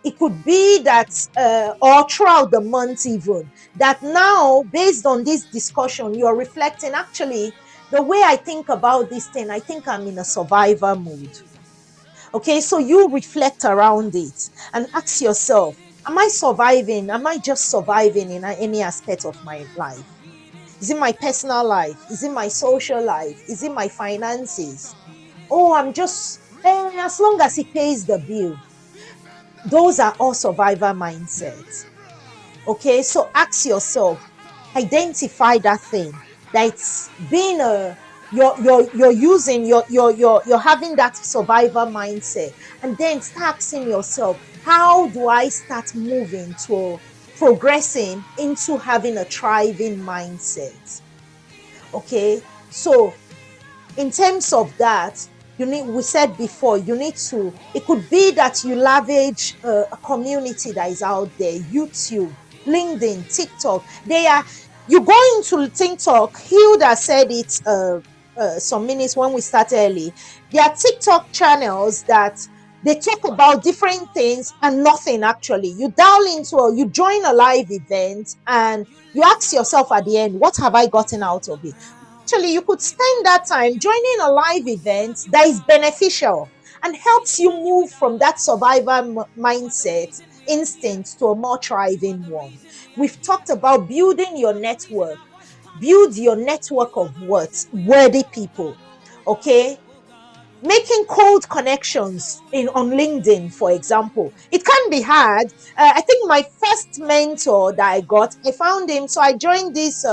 It could be that, or throughout the month even, that now, based on this discussion, you're reflecting, actually, the way I think about this thing, I think I'm in a survivor mode. Okay, so you reflect around it and ask yourself, am I surviving? Am I just surviving in any aspect of my life? Is it my personal life? Is it my social life? Is it my finances? Oh, I'm just, as long as it pays the bill. Those are all survivor mindsets. Okay, so ask yourself, identify that thing that's being a you're using you're having that survivor mindset, and then start asking yourself, how do I start moving to progressing into having a thriving mindset? Okay, so in terms of that, we said before, you need to, it could be that you leverage a community that is out there, YouTube, LinkedIn, TikTok. You go into TikTok, Hilda said it some minutes when we started early. There are TikTok channels that they talk about different things and nothing actually. You join a live event and you ask yourself at the end, what have I gotten out of it? Actually, you could spend that time joining a live event that is beneficial and helps you move from that survivor mindset instinct to a more thriving one. We've talked about building your network. Build your network of what? Worthy people. Okay, making cold connections on LinkedIn, for example. It can be hard. I think my first mentor that I found him. So I joined this,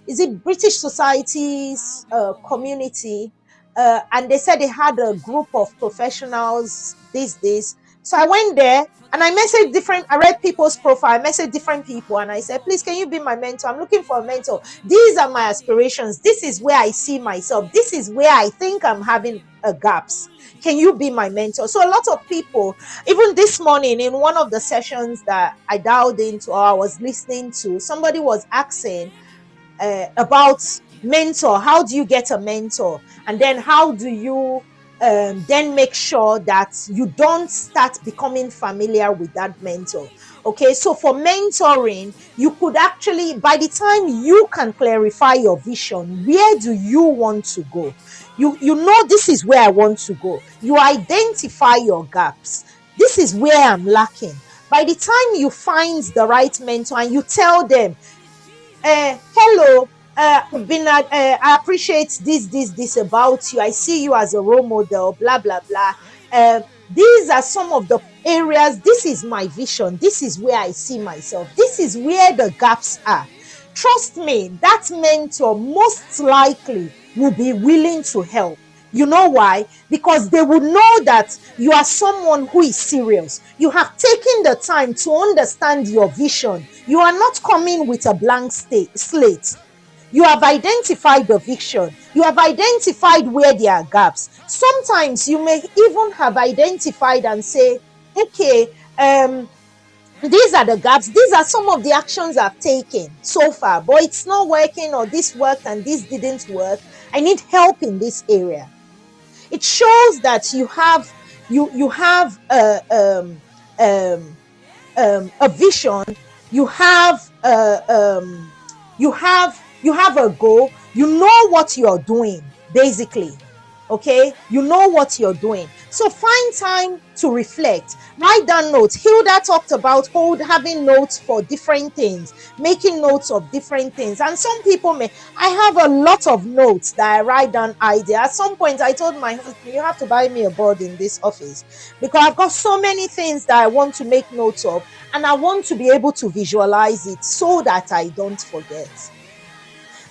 is it British Society's community? And they said they had a group of professionals, this. So I went there and I read people's profile, I messaged different people and I said, please, can you be my mentor? I'm looking for a mentor. These are my aspirations. This is where I see myself. This is where I think I'm having gaps. Can you be my mentor? So a lot of people, even this morning in one of the sessions that I dialed into or I was listening to, somebody was asking about mentor. How do you get a mentor? And then how do you then make sure that you don't start becoming familiar with that mentor? Okay, so for mentoring, you could actually, by the time you can clarify your vision, where do you want to go? You know, this is where I want to go. You identify your gaps. This is where I'm lacking. By the time you find the right mentor and you tell them, hello, I appreciate this about you. I see you as a role model, blah, blah, blah. These are some of the areas. This is my vision. This is where I see myself. This is where the gaps are. Trust me, that mentor most likely will be willing to help. You know why? Because they will know that you are someone who is serious. You have taken the time to understand your vision. You are not coming with a blank slate. You have identified the vision. You have identified where there are gaps. Sometimes you may even have identified and say, okay, these are the gaps. These are some of the actions I've taken so far, but it's not working, or this worked and this didn't work. I need help in this area. It shows that you have a vision. You have a goal. You know what you're doing, basically. Okay, you know what you're doing. So find time to reflect. Write down notes. Hilda talked about having notes for different things, making notes of different things. And some people I have a lot of notes that I write down ideas. At some point, I told my husband, you have to buy me a board in this office because I've got so many things that I want to make notes of, and I want to be able to visualize it so that I don't forget.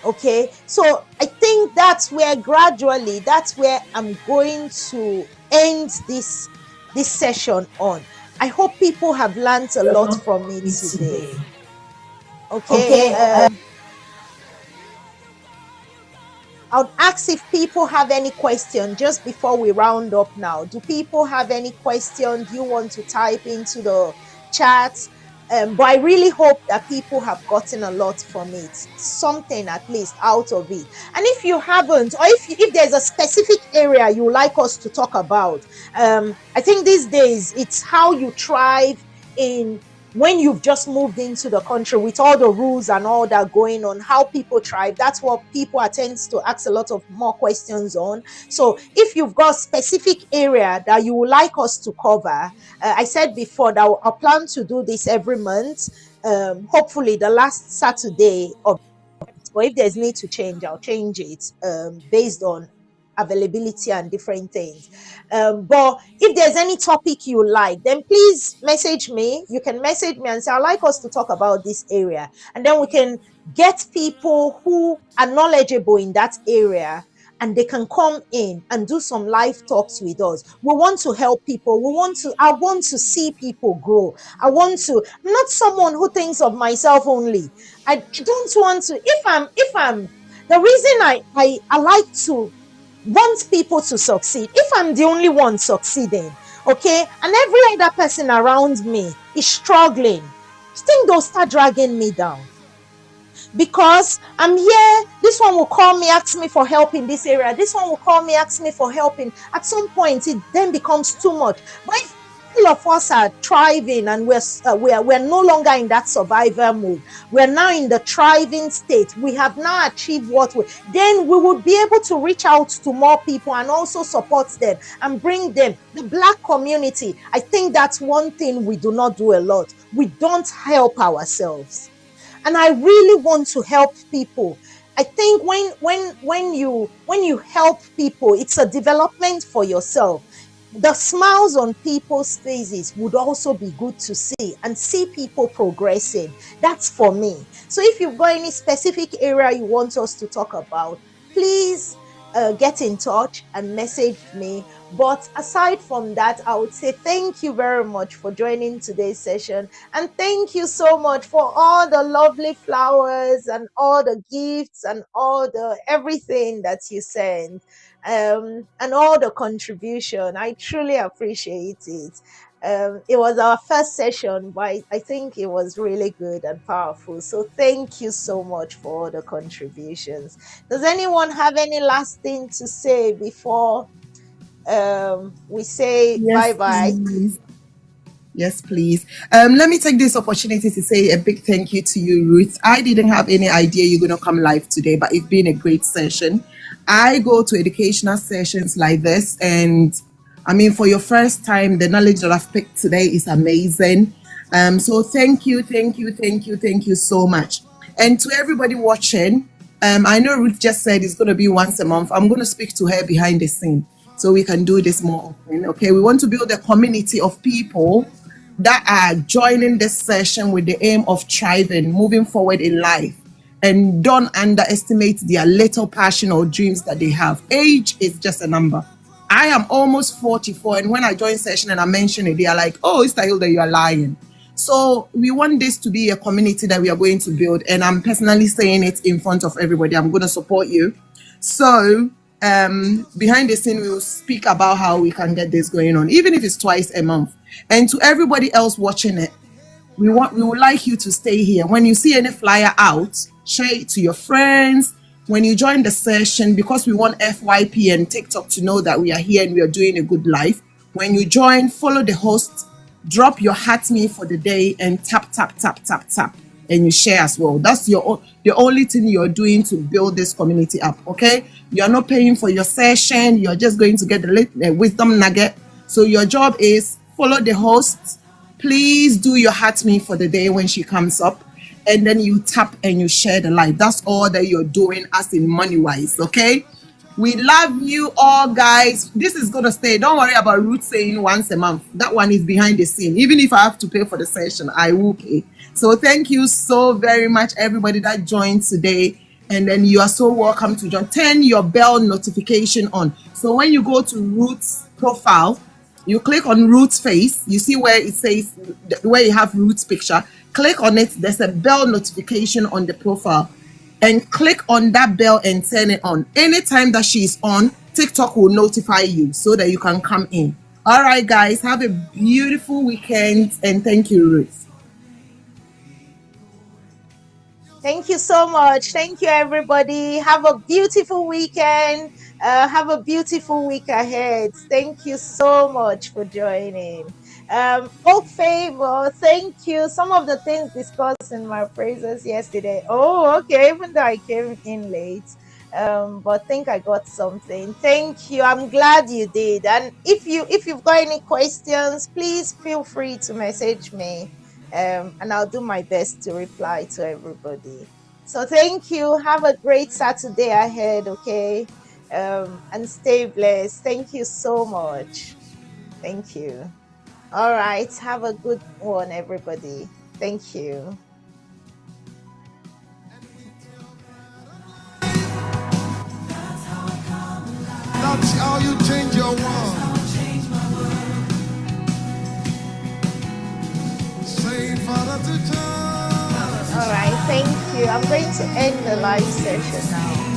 Okay, so I think that's where I'm going to end this session on. I hope people have learned a lot from it today. Okay, I'll ask if people have any question just before we round up now. Do people have any question? Do you want to type into the chat? But I really hope that people have gotten a lot from it, something at least out of it. And if you haven't, or if there's a specific area you would like us to talk about, I think these days it's how you thrive when you've just moved into the country with all the rules and all that going on, how people thrive. That's what people tend to ask a lot of more questions on. So if you've got a specific area that you would like us to cover, I said before that I plan to do this every month. Hopefully the last Saturday of But if there's need to change, I'll change it based on availability and different things. But if there's any topic you like, then please message me. You can message me and say, I'd like us to talk about this area. And then we can get people who are knowledgeable in that area, and they can come in and do some live talks with us. We want to help people. I want to see people grow. I'm not someone who thinks of myself only. I don't want to, the reason I like to want people to succeed. If I'm the only one succeeding, okay, and every other person around me is struggling, I think they'll start dragging me down. Because I'm here, this one will call me, ask me for help in this area. This one will call me, ask me for help in. At some point, it then becomes too much. But if all of us are thriving and we're no longer in that survivor mode, we're now in the thriving state. We have now achieved then we would be able to reach out to more people and also support them and bring them. The Black community, I think that's one thing we do not do a lot. We don't help ourselves. And I really want to help people. I think when you help people, it's a development for yourself. The smiles on people's faces would also be good to see, and see people progressing. That's for me. So if you've got any specific area you want us to talk about, please get in touch and message me. But aside from that, I would say thank you very much for joining today's session. And thank you so much for all the lovely flowers and all the gifts and all the everything that you sent, and all the contribution. I truly appreciate it. It was our first session, but I think it was really good and powerful. So thank you so much for all the contributions. Does anyone have any last thing to say before we say Yes, bye-bye? please. Yes, please. Let me take this opportunity to say a big thank you to you, Ruth. I didn't have any idea you're going to come live today, but it's been a great session. I go to educational sessions like this, and I mean, for your first time, the knowledge that I've picked today is amazing. So thank you, thank you, thank you, thank you so much. And to everybody watching, I know Ruth just said it's going to be once a month. I'm going to speak to her behind the scene so we can do this more often. Okay, we want to build a community of people that are joining this session with the aim of thriving, moving forward in life. And don't underestimate their little passion or dreams that they have. Age is just a number. I am almost 44, and when I join session and I mention it, they are like, oh, it's Hilda, you are lying. So we want this to be a community that we are going to build, and I'm personally saying it in front of everybody. I'm going to support you. So behind the scene, we will speak about how we can get this going on, even if it's twice a month. And to everybody else watching it, we would like you to stay here. When you see any flyer out, share it to your friends. When you join the session, because we want FYP and TikTok to know that we are here and we are doing a good life. When you join, follow the host, drop your hat me for the day, and tap, tap, tap, tap, tap, and you share as well. That's the only thing you're doing to build this community up, okay? You're not paying for your session. You're just going to get the wisdom nugget. So your job is follow the host. Please do your hat me for the day when she comes up, and then you tap and you share the live. That's all that you're doing, as in money wise, okay? We love you all, guys. This is going to stay. Don't worry about Ruth saying once a month. That one is behind the scene. Even if I have to pay for the session, I will pay. So thank you so very much, everybody that joined today. And then you are so welcome to join. Turn your bell notification on. So when you go to Ruth's profile, you click on Ruth's face. You see where it says, where you have Ruth's picture. Click on it. There's a bell notification on the profile. And click on that bell and turn it on. Anytime that she's on, TikTok will notify you so that you can come in. All right, guys, have a beautiful weekend, and thank you, Ruth. Thank you so much. Thank you, everybody. Have a beautiful weekend. Have a beautiful week ahead. Thank you so much for joining. Oak Favor, thank you. Some of the things discussed in my praises yesterday. Oh, okay, even though I came in late. But I think I got something. Thank you. I'm glad you did. And if you've got any questions, please feel free to message me. And I'll do my best to reply to everybody. So thank you. Have a great Saturday ahead, okay? And stay blessed. Thank you so much. Thank you. All right. Have a good one, everybody. Thank you. That's how you change your world. Say Father to child. All right. Thank you. I'm going to end the live session now.